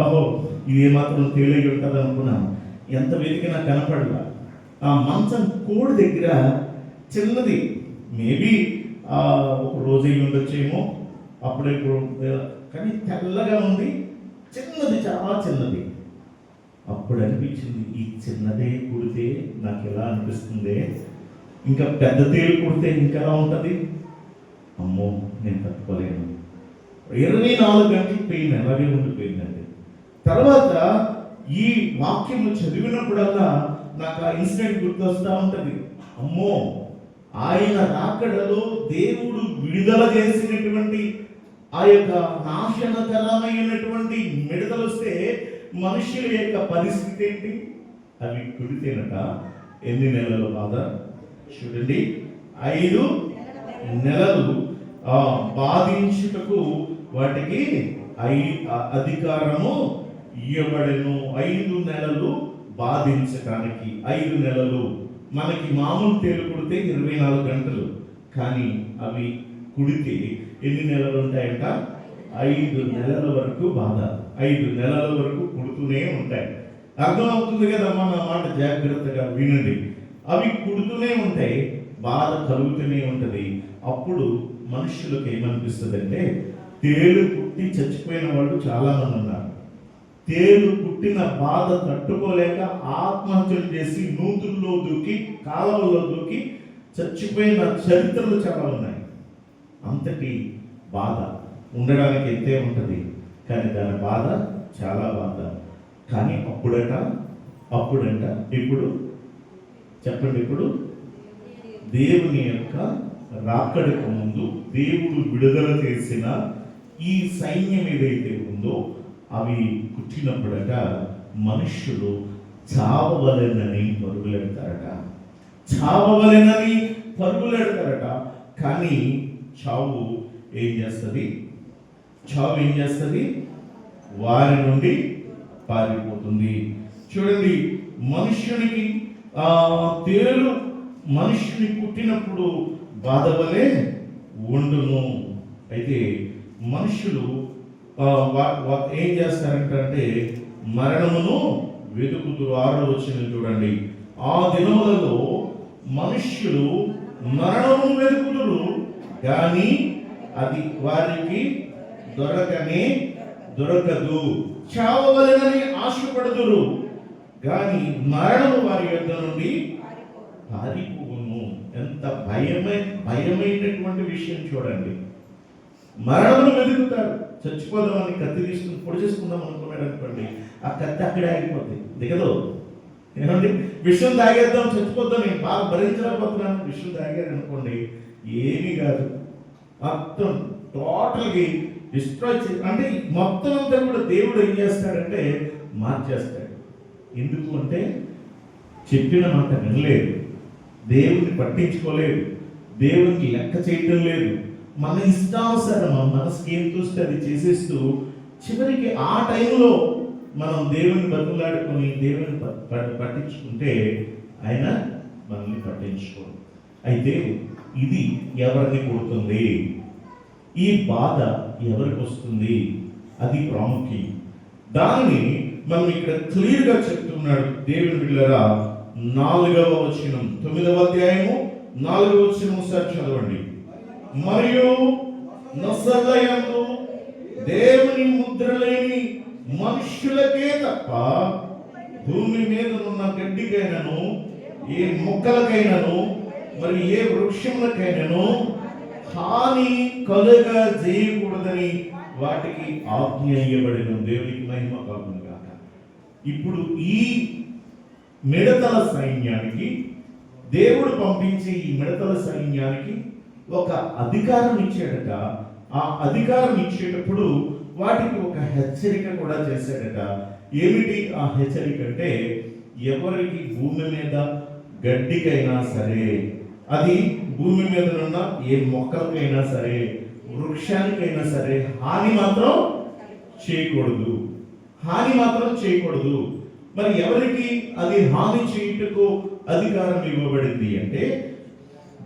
Speaker 1: ఓహో ఇది ఏమాత్రం తేలిగి ఉంటుంది అనుకున్నాను. ఎంత వెతికినా కనపడలా. ఆ మంచం కోడి దగ్గర చిన్నది, మేబీ ఒక రోజు అయ్యి ఉండొచ్చేమో, అప్పుడే కానీ తెల్లగా ఉంది, చిన్నది, చాలా చిన్నది. అప్పుడు అనిపించింది, ఈ చిన్నదే కుడితే నాకు ఎలా అనిపిస్తుంది, ఇంకా పెద్ద తేలు కుడితే ఇంకెలా ఉంటుంది, అమ్మో నేను తట్టుకోలేను. 24 గంటలు పెయిన్ అలాగే ఉండిపోయిందండి. తర్వాత ఈ వాక్యము చదివినప్పుడల్లా నాకు ఆ ఇన్సిడెంట్ గుర్తొస్తూ ఉంటుంది. అమ్మో, ఆయన రాకడలో దేవుడు విడుదల చేసినటువంటి ఆ యొక్క నాశనకరమైనటువంటి మిడతలు వస్తే మనుషుల యొక్క పరిస్థితి ఏంటి? అవి కుడితేనట ఎన్ని నెలల బాధ చూడండి. 5 నెలలు బాధించుటకు వాటికి అధికారము ఇవ్వబడెను. 5 నెలలు బాధించడానికి. 5 నెలలు మనకి మామూలు తేలు కుడితే 24 గంటలు, కానీ అవి కుడితే ఎన్ని నెలలు ఉంటాయంట? 5 నెలల వరకు బాధ. 5 నెలల వరకు కుడుతూనే ఉంటాయి. అర్థమవుతుంది కదమ్మా, నా మాట జాగ్రత్తగా వినండి. అవి కుడుతూనే ఉంటాయి, బాధ కలుగుతూనే ఉంటుంది. అప్పుడు మనుషులకు ఏమనిపిస్తుంది అంటే, తేలు కుట్టి చచ్చిపోయిన వాళ్ళు చాలా మంది ఉన్నారు. తేలు పుట్టిన బాధ తట్టుకోలేక ఆత్మహత్యలు చేసి నూతుల్లో దూకి, కాలువల్లో దూకి చచ్చిపోయిన చరిత్రలు చాలా ఉన్నాయి. అంతటి బాధ ఉండడానికి ఎంతే ఉంటుంది, కానీ దాని బాధ చాలా బాధ. కానీ అప్పుడంట ఇప్పుడు చెప్పండి, ఇప్పుడు దేవుని యొక్క రాకడకు ముందు దేవుడు విడుదల చేసిన ఈ సైన్యం ఏదైతే ఉందో అవి పుట్టినప్పుడట మనుష్యులు చావవలెనని పరుగులెడతారట. కానీ చావు ఏం చేస్తుంది? వారి నుండి పారిపోతుంది. చూడండి, మనుష్యునికి తేలు మనుష్యుని పుట్టినప్పుడు బాధ వలె ఉండును. అయితే మనుషులు ఏం చేస్తారంటే మరణమును వెతుకుతురు. 6వ వచనం చూడండి. ఆ దినములలో మనుష్యులు మరణమును వెతుకుతురు, కానీ అది వారికి దొరకదు. చావవలెనని ఆశపడుదురు, కానీ మరణము వారి యొద్ద నుండి పారిపోవును. ఎంత భయమైనటువంటి విషయం చూడండి. మరణమును వెతుకుతారు. చచ్చిపోదామని కత్తి తీసుకుని పొడి చేసుకుందాం అనుకున్నాడు అనుకోండి, ఆ కత్తి అక్కడే ఆగిపోతుంది, దిగదు. ఏమండి, విషయం తాగేద్దాం, చచ్చిపోద్దాం, నేను బాగా భరించలేకపోతున్నాను, విషయం తాగారు అనుకోండి, ఏమీ కాదు, మొత్తం టోటల్గా డిస్ట్రాయ్ అంటే మొత్తం అంతా కూడా దేవుడు ఏం చేస్తాడంటే మార్చేస్తాడు. ఎందుకు అంటే చెప్పిన మాట వినలేదు, దేవుడిని పట్టించుకోలేదు, దేవునికి లెక్క చేయటం లేదు. మన ఇష్టానుసారం మనసుకి ఏం చూస్తే అది చేసేస్తూ చివరికి ఆ టైంలో మనం దేవుని బతులాడుకొని దేవుని పట్టించుకుంటే ఆయన మనల్ని పట్టించుకోడు. అయితే ఇది ఎవరిని కొడుతుంది, ఈ బాధ ఎవరికి వస్తుంది, అది ప్రాముఖ్యం. దానిని మనం ఇక్కడ క్లియర్గా చెప్తున్నాడు దేవుని బిడ్డలారా. 4వ వచనం, 9వ అధ్యాయము 4వ వచనం ఒకసారి చదవండి. మరియు నొసలయందు దేవుని ముద్ర లేని మనుష్యులకే తప్ప భూమి మీద ఉన్న గడ్డికైనను ఏ మొక్కలకైనను మరి ఏ వృక్షములకైనను హాని కలుగా చేయకూడదని వాటికి ఆజ్ఞ ఇయ్యబడిన. దేవునికి మహిమ కలుగును గాక. ఇప్పుడు ఈ మిడతల సైన్యానికి, దేవుడు పంపించే ఈ మిడతల సైన్యానికి ఒక అధికారం ఇచ్చాడట. ఆ అధికారం ఇచ్చేటప్పుడు వాటికి ఒక హెచ్చరిక కూడా చేశాడట. ఏమిటి ఆ హెచ్చరిక అంటే, ఎవరికి భూమి మీద గడ్డికైనా సరే, అది భూమి మీద ఉన్న ఏ మొక్కలకైనా సరే, వృక్షానికైనా సరే హాని మాత్రం చేయకూడదు, హాని మాత్రం చేయకూడదు. మరి ఎవరికి అది హాని చేయుటకు అధికారం ఇవ్వబడింది అంటే,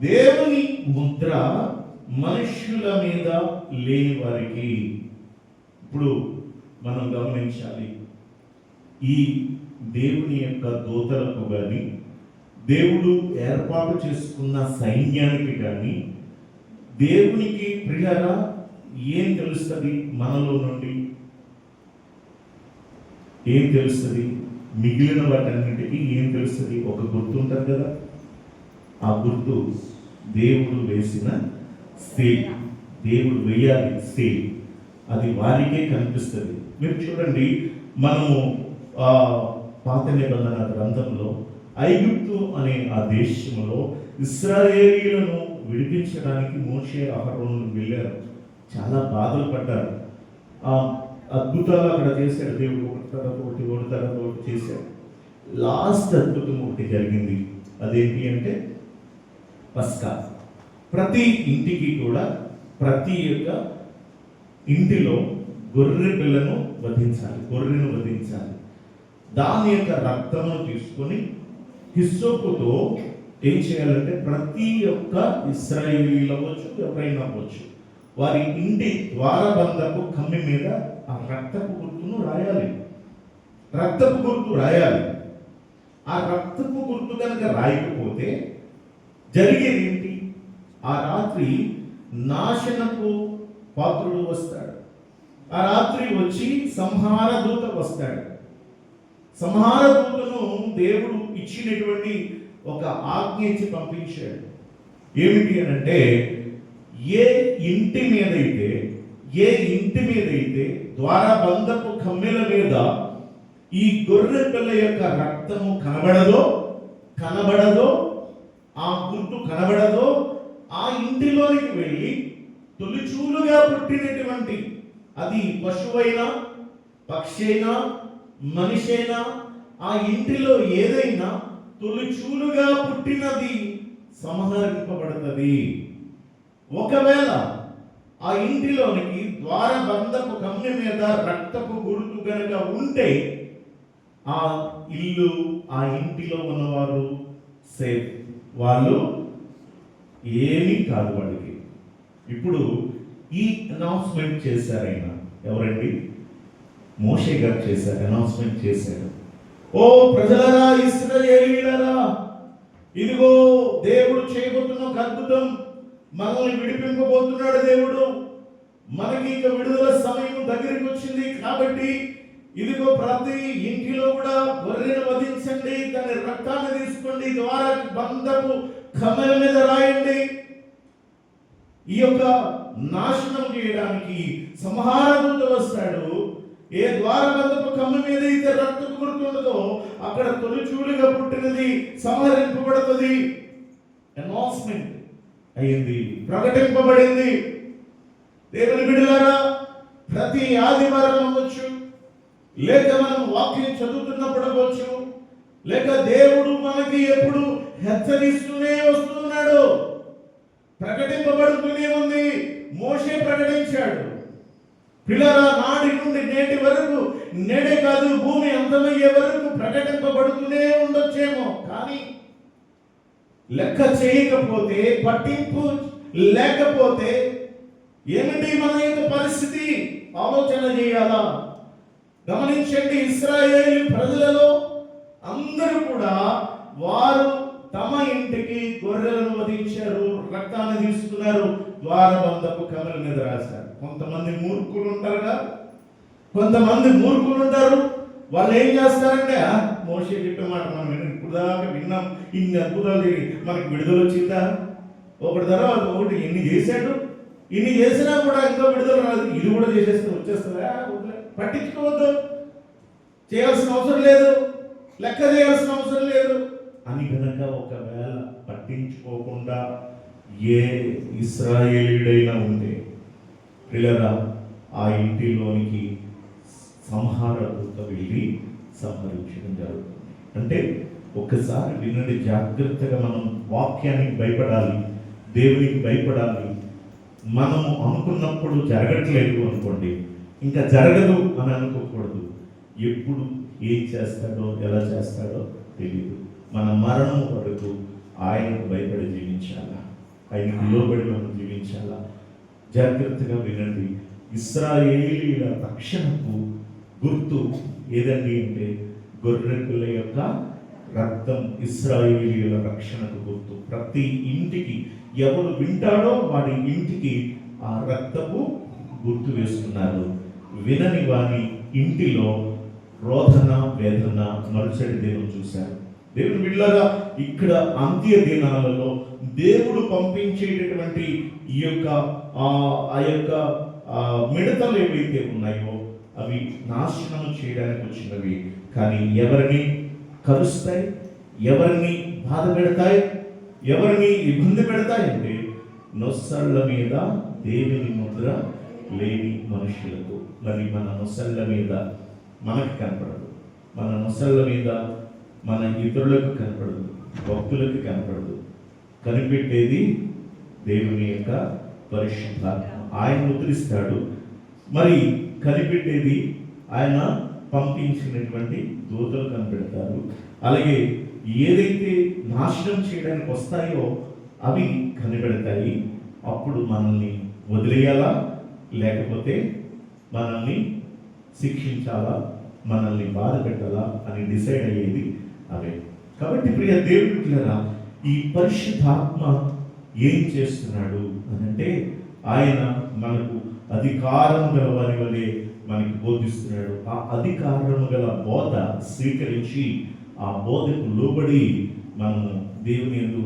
Speaker 1: దేవుని ముద్ర మనుష్యుల మీద లేని వారికి. ఇప్పుడు మనం గమనించాలి, ఈ దేవుని యొక్క దూతలకు కానీ, దేవుడు ఏర్పాటు చేసుకున్న సైన్యానికి కానీ, దేవునికి ప్రియులారా ఏం తెలుస్తుంది? మనలో నుండి ఏం తెలుస్తుంది? మిగిలిన వాటన్నిటికీ ఏం తెలుస్తుంది? ఒక గుర్తు ఉంటుంది కదా, ఆ గుర్తు దేవుడు వేసిన స్టేట్, దేవుడు వేయాలి స్టేట్, అది వారికే కనిపిస్తుంది. మీరు చూడండి, మనము పాత నిబంధన గ్రంథంలో ఐగుప్తు అనే ఆ దేశంలో ఇశ్రాయేలీయులను విడిపించడానికి మోషే అహరోను వెళ్ళారు. చాలా బాధలు పడ్డారు. అద్భుతాలు అక్కడ చేశాడు దేవుడు. ఒకటి తర్వాత ఒకటి చేశాడు. లాస్ట్ అద్భుతం ఒకటి జరిగింది. అదేంటి అంటే పస్కా. ప్రతి ఇంటికి కూడా, ప్రతి యొక్క ఇంటిలో గొర్రె పిల్లను వధించాలి, గొర్రెను వధించాలి. దాని యొక్క రక్తమును తీసుకొని హిస్సోపుతో ఏం చేయాలంటే, ప్రతి ఒక్క ఇశ్రాయేలీయులు అవ్వచ్చు, ఎవరైనా అవ్వచ్చు, వారి ఇంటి ద్వారబంధపు కమ్మి మీద ఆ రక్తపు గుర్తును రాయాలి. రక్తపు గుర్తు రాయాలి. ఆ రక్తపు గుర్తు కనుక రాయకపోతే జరిగేది ఏంటి? ఆ రాత్రి నాశనపు పాత్రుడు వస్తాడు. ఆ రాత్రి వచ్చి సంహార దూత వస్తాడు. సంహార దూతను దేవుడు ఇచ్చినటువంటి ఒక ఆజ్ఞ ఇచ్చి పంపించాడు. ఏమిటి అని అంటే, ఏ ఇంటి మీదైతే ద్వారబంధపు కమ్మెల మీద ఈ గొర్రె పిల్ల యొక్క రక్తము కనబడదో, ఆ గుర్తు కనబడదో, ఆ ఇంటిలోనికి వెళ్ళి తొలిచూలుగా పుట్టినటువంటి, అది పశువైనా, పక్షి అయినా, మనిషి అయినా, ఆ ఇంటిలో ఏదైనా తొలిచూలుగా పుట్టినది సంహరింపబడుతుంది. ఒకవేళ ఆ ఇంటిలోనికి ద్వారబంధపు కమ్మి మీద రక్తపు గుర్తు కనుక ఉంటే ఆ ఇల్లు, ఆ ఇంటిలో ఉన్నవారు సేఫ్, వాళ్ళు ఏమీ కాదు వాడికి. ఇప్పుడు ఈ అనౌన్స్మెంట్ చేశారు. ఆయన ఎవరండి? మోషే గారు చేశారు, అనౌన్స్మెంట్ చేశారు. ఓ ప్రజలరా, ఇశ్రాయేలీయులారా, ఇదిగో దేవుడు చేయబోతున్న ఒక అద్భుతం, మనల్ని విడిపింపబోతున్నాడు దేవుడు. మనకి ఇక విడుదల సమయం దగ్గరికి వచ్చింది. కాబట్టి ఇదిగో ప్రతి ఇంటిలో కూడా గొర్రెను వధించండి, దాని రక్తాన్ని తీసుకోండి, ద్వారా బంధపు కమ్మెల మీద రాయండి. ఈ యొక్క నాశనం చేయడానికి సంహారదూత వస్తాడు. ఏ ద్వారబంధపు కమ్మ మీద అయితే రక్తపు గుర్తు ఉండదో అక్కడ తొలిచూలుగా పుట్టినది సంహరింపబడుతుంది. అనౌన్స్మెంట్ అయింది, ప్రకటింపబడింది. దేవుని బిడ్డలారా, ప్రతి ఆదివారం అవ్వచ్చు, లేక మనం వాక్యం చదువుతున్నప్పుడు అవ్వచ్చు, లేక దేవుడు మనకి ఎప్పుడు హెచ్చరిస్తూనే వస్తున్నాడు. ప్రకటింపబడుతూనే ఉంది. మోషే ప్రకటించాడు. పిల్లరా, నాటి నుండి నేటి వరకు, నేడే కాదు భూమి అంతమయ్యే వరకు ప్రకటింపబడుతూనే ఉండొచ్చేమో, కానీ లెక్క చేయకపోతే, పట్టింపు లేకపోతే ఏమిటి మన యొక్క పరిస్థితి? ఆలోచన చేయాలా? గమనించండి, ఇశ్రాయేలు ప్రజలలో అందరూ కూడా వారు తమ ఇంటికి గొర్రెలను వధించారు, రక్తాన్ని తీసుకున్నారు, ద్వారబంధపు కమల మీద రాశారు. కొంతమంది మూర్ఖులు ఉంటారుగా, కొంతమంది మూర్ఖులు ఉంటారు. వాళ్ళు ఏం చేస్తారంటే, మోషే చెప్పే మాట మనం ఇప్పుడు దాకా విన్నాం, ఇన్ని అద్భుతాలు జరిగి మనకి విడుదల వచ్చిందా? ఒకటి తర్వాత ఒకటి ఎన్ని చేశాడు, ఇన్ని చేసినా కూడా ఇంకా విడుదల రాదు, ఇది కూడా చేసేస్తే వచ్చేస్తుందా? పట్టించుకోవద్దు, చేయాల్సిన అవసరం లేదు, లెక్క చేయాల్సిన అవసరం లేదు అని కనుక ఒకవేళ పట్టించుకోకుండా ఏ ఇశ్రాయేలీయుడైనా ఉంటే పిల్లరా, ఆ ఇంటిలోనికి సంహార దూత వెళ్ళి సంహరించడం జరుగుతుంది. అంటే ఒక్కసారి వినండి జాగ్రత్తగా, మనం వాక్యానికి భయపడాలి, దేవునికి భయపడాలి. మనము అనుకున్నప్పుడు జరగట్లేదు అనుకోండి, ఇంకా జరగదు అని అనుకోకూడదు. ఎప్పుడు ఏం చేస్తాడో, ఎలా చేస్తాడో తెలియదు. మన మరణం వరకు ఆయనకు భయపడి జీవించాలా, ఆయనకు లోబడి మనం జీవించాలా. జాగ్రత్తగా వినండి, ఇశ్రాయేలీయుల రక్షణకు గుర్తు ఏదండి అంటే గొర్రెపిల్ల యొక్క రక్తం. ఇశ్రాయేలీయుల రక్షణకు గుర్తు. ప్రతి ఇంటికి ఎవరు వింటాడో వాడి ఇంటికి ఆ రక్తపు గుర్తు వేస్తున్నారు. వినని వాని ఇంటిలో రోదన వేదన మరుసటి దినం చూశారు. దేవుని బిడ్డలారా, ఇక్కడ అంత్య దినాలలో దేవుడు పంపించేటటువంటి ఈ యొక్క ఆ యొక్క మిడతలు ఏవైతే ఉన్నాయో అవి నాశనం చేయడానికి వచ్చినవి. కానీ ఎవరిని కరుస్తాయి, ఎవరిని బాధ పెడతాయి, ఎవరిని ఇబ్బంది పెడతాయంటే నొసళ్ళ మీద దేవుని ముద్ర లేని మనుషులకు. మరి మన నొసళ్ళ మీద మనకు కనపడదు, మన నొసళ్ళ మీద మన ఇతరులకు కనపడదు, భక్తులకు కనపడదు. కనిపెట్టేది దేవుని యొక్క పరిశుద్ధాత్మ. ఆయన ముద్రిస్తాడు. మరి కనిపెట్టేది ఆయన పంపించినటువంటి దూతలు కనిపెడతారు. అలాగే ఏదైతే నాశనం చేయడానికి వస్తాయో అవి కనిపెడతాయి. అప్పుడు మనల్ని వదిలేయాలా, లేకపోతే మనల్ని శిక్షించాలా, మనల్ని బాధ పెట్టాలా అని డిసైడ్ అయ్యేది అవే. కాబట్టి ప్రియ దేవుని బిడ్డలారా, ఈ పరిశుద్ధాత్మ ఏం చేస్తున్నాడు అని అంటే ఆయన మనకు అధికారం గల వారి వలె మనకి బోధిస్తున్నాడు. ఆ అధికారం గల బోధ స్వీకరించి ఆ బోధకు లోబడి మనము దేవుని యందు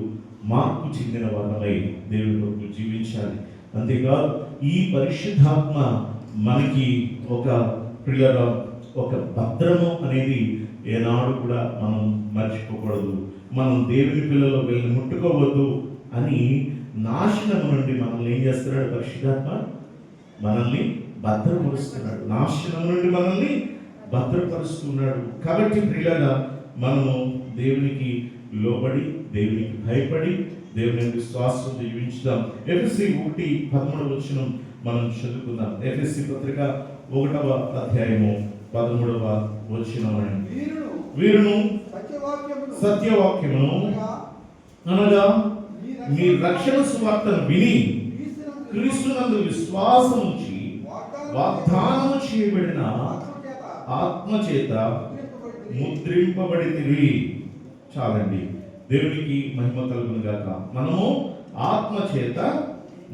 Speaker 1: మార్పు చెందిన వారమై దేవునిలో జీవించాలి. అంతేకాదు ఈ పరిశుద్ధాత్మ మనకి ఒక పిల్లల ఒక భద్రము అనేది ఏనాడు కూడా మనం మర్చిపోకూడదు. మనం దేవుని పిల్లలు వీళ్ళని ముట్టుకోవద్దు అని నాశనం నుండి మనల్ని ఏం చేస్తున్నాడు? పరిశుద్ధాత్మ మనల్ని భద్రపరుస్తున్నాడు, నాశనం నుండి మనల్ని భద్రపరుస్తున్నాడు. కాబట్టి పిల్లల మనము దేవునికి లోబడి, దేవునికి భయపడి, దేవుని విశ్వాసం జీవించుదాం. ఎఫెసీ 1:13 మనం చదువుకుందాం. ఎఫెసీ పత్రిక 1వ అధ్యాయము 13వ వచనం. వీరును సత్యవాక్యమును అనగా మీ రక్షణ సువార్తను విని క్రీస్తునందు విశ్వాసం ఉంచి వాగ్దానము చేయబడిన ఆత్మచేత ముద్రింపబడితివి. చాలండి, దేవునికి మహిమ కలుగును గాక. మనము ఆత్మచేత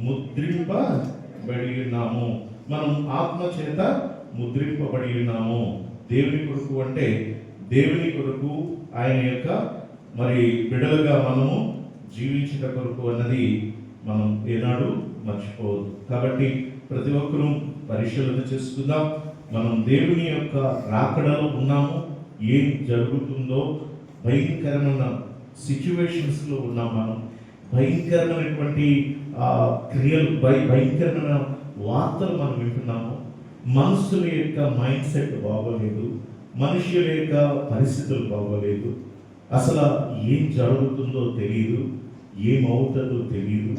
Speaker 1: ముద్రింపబడి ఉన్నాము. మనం ఆత్మచేత ముద్రింపబడి ఉన్నాము. దేవుని కొరకు అంటే దేవుని కొరకు, ఆయన యొక్క మరి బిడ్డలుగా మనము జీవించుట కొరకు అన్నది మనం ఏనాడు మర్చిపోవద్దు. కాబట్టి ప్రతి ఒక్కరూ పరిశీలన చేసుకుందాం. మనం దేవుని యొక్క రాకడలో ఉన్నాము. ఏం జరుగుతుందో భయంకరమైన సిచ్యువేషన్స్లో ఉన్నాం. మనం భయంకరమైనటువంటి క్రియలు, భయంకరమైన వార్తలు మనం వింటున్నాము. మనుషుల యొక్క మైండ్ సెట్ బాగోలేదు, మనుషుల యొక్క పరిస్థితులు బాగోలేదు. అసలు ఏం జరుగుతుందో తెలియదు, ఏమవుతుందో తెలియదు.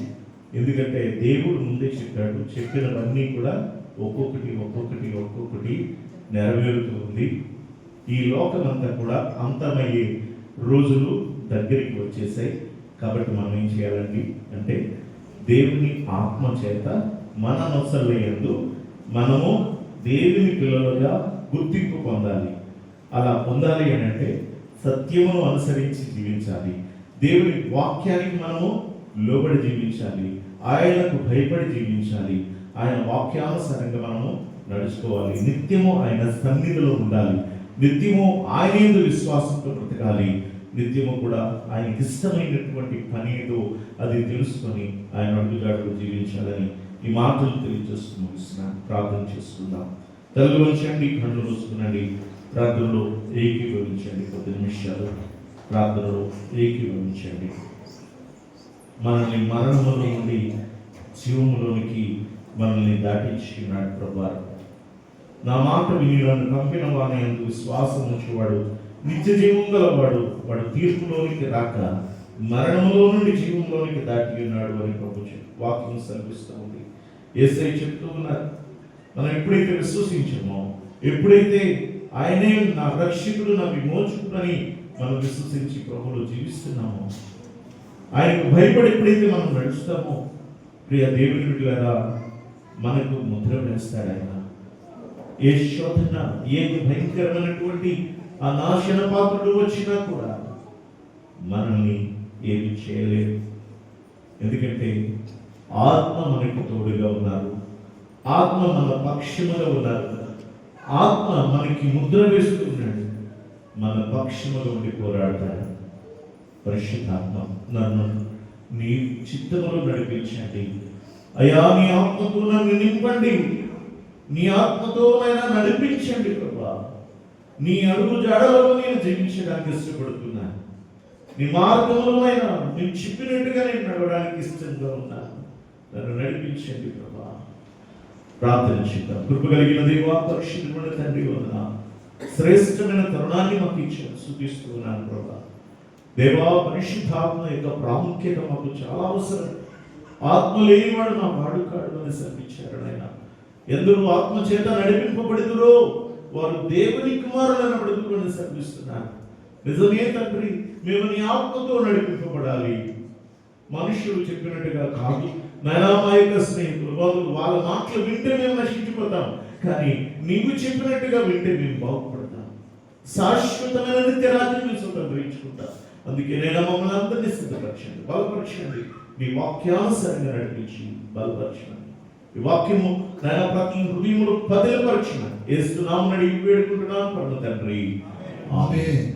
Speaker 1: ఎందుకంటే దేవుడు ముందే చెప్పాడు, చెప్పినవన్నీ కూడా ఒక్కొక్కటి నెరవేరుతూ ఉంది. ఈ లోకమంతా కూడా అంతమయ్యే రోజులు దగ్గరికి వచ్చేసాయి. కాబట్టి మనం ఏం చేయాలండి అంటే దేవుని ఆత్మ చేత మన నొసలయందు మనము దేవుని పిల్లలుగా గుర్తింపు పొందాలి. అలా పొందాలి అని అంటే సత్యమును అనుసరించి జీవించాలి. దేవుని వాక్యానికి మనము లోబడి జీవించాలి. ఆయనకు భయపడి జీవించాలి. ఆయన వాక్యానుసారంగా మనము నడుచుకోవాలి. నిత్యము ఆయన సన్నిధిలో ఉండాలి. నిత్యము ఆయన యందు విశ్వాసంతో బ్రతకాలి. నిత్యము కూడా ఆయనకి ఇష్టమైనటువంటి పని ఏదో అది తెలుసుకొని ఆయన అడుగుజాడలు జీవించాలని ఈ మాటలు తెలియజేస్తూ ముగిస్తున్నాను. ప్రార్థన చేసుకుందాం. తల్లి వంచండి, కళ్ళు మూసుకునండి. ప్రార్థనలో ఏకీభవించండి. 10 నిమిషాలు ప్రార్థనలో ఏకీభవించండి. మనల్ని మరణములో నుండి జీవములోనికి మనల్ని దాటించుకున్నాడు ప్రభువా. నా మాట విని నన్ను పంపిన వాని యందు విశ్వాసం ఉంచేవాడు నిత్య జీవం గలవాడు. వాడు తీర్పులోనికి రాక మరణంలో నుండి జీవంలోనికి దాటి ఉన్నాడు అని ప్రభు వాక్యం సెలవిస్తూ ఉంది. యేసయ్య చెప్తూ ఉన్నారు, మనం ఎప్పుడైతే విశ్వసించామో, ఎప్పుడైతే ఆయనే నా రక్షకుడు, నా విమోచకుడు అని మనం విశ్వసించి ప్రభువులో జీవిస్తున్నామో, ఆయనకు భయపడి ఎప్పుడైతే మనం నడుస్తామో, ప్రియ దేవుని బిడ్డలారా, మనకు ముద్ర వేస్తాడు ఆయన. ఏ శోధన, ఏ భయంకరమైనటువంటి ఆ నాశన పాత్రలు వచ్చినా కూడా మనల్ని ఏమి చేయలేరు. ఎందుకంటే ఆత్మ మనకి తోడుగా ఉన్నారు. ఆత్మ మన పక్షముగా ఉన్నారు. ఆత్మ మనకి ముద్ర వేస్తున్నాడు. మన పక్షముగా ఉండి పోరాడతాడు. పరిశుద్ధాత్మ నన్ను నీ చిత్తములో నడిపించండి అయ్యా. నీ ఆత్మతో నన్ను నింపండి. నీ ఆత్మతో నైనా నడిపించండి ప్రభా. నీ అడుగు జాడలలో నేను జీవించడానికి ఇష్టపడుతున్నాను. నీ మార్గంలోనైనా నేను చెప్పినట్టుగా నేను నడవడానికి ఇష్టంగా ఉన్నాను. నన్ను నడిపించండి ప్రభా. ప్రార్థన చేద్దాం. కృప కలిగిన దేవా, పరిశుద్ధుడైన తండ్రి, వందనాలు. శ్రేష్టమైన తరుణాన్ని మాకు ఇచ్చాను, స్తుతిస్తూ ఉన్నాను ప్రభా. దేవా, పరిశుద్ధాత్మ యొక్క ప్రాముఖ్యత మాకు చాలా అవసరం. ఆత్మ లేనివాడు నా వాడు కాడు అని సెలవిచ్చారు ఆయన. ఎందరూ ఆత్మ చేత నడిపింపబడుదురో వారు దేవుని కుమారులను అడుగుకొని సెలవిస్తున్నారు. నిజమే తండ్రి, మేము నీ ఆత్మతో నడిపింపబడాలి. మనుషులు చెప్పినట్టుగా కాదు నాయనా. మా యొక్క స్నేహితులు వాళ్ళ మాటలు వింటే మేము నశించిపోతాం, కానీ నీవు చెప్పినట్టుగా వింటే మేము బాగుపడతాం. శాశ్వతమైన నిత్య రాజ్యం స్వతంత్రించుకుంటాం. అందుకే నేను మమ్మల్ని అందరినీ సిద్ధపరచండి, బలపరచండి. నీ వాక్యానుసారంగా నడిపించి బలపరచండి. ఈ వాక్యము నాయన ప్రతి హృదయములు పదిలపరచండి. యేసు నామమున అడిగి వేడుకుంటున్నాను పరమ తండ్రి, ఆమేన్.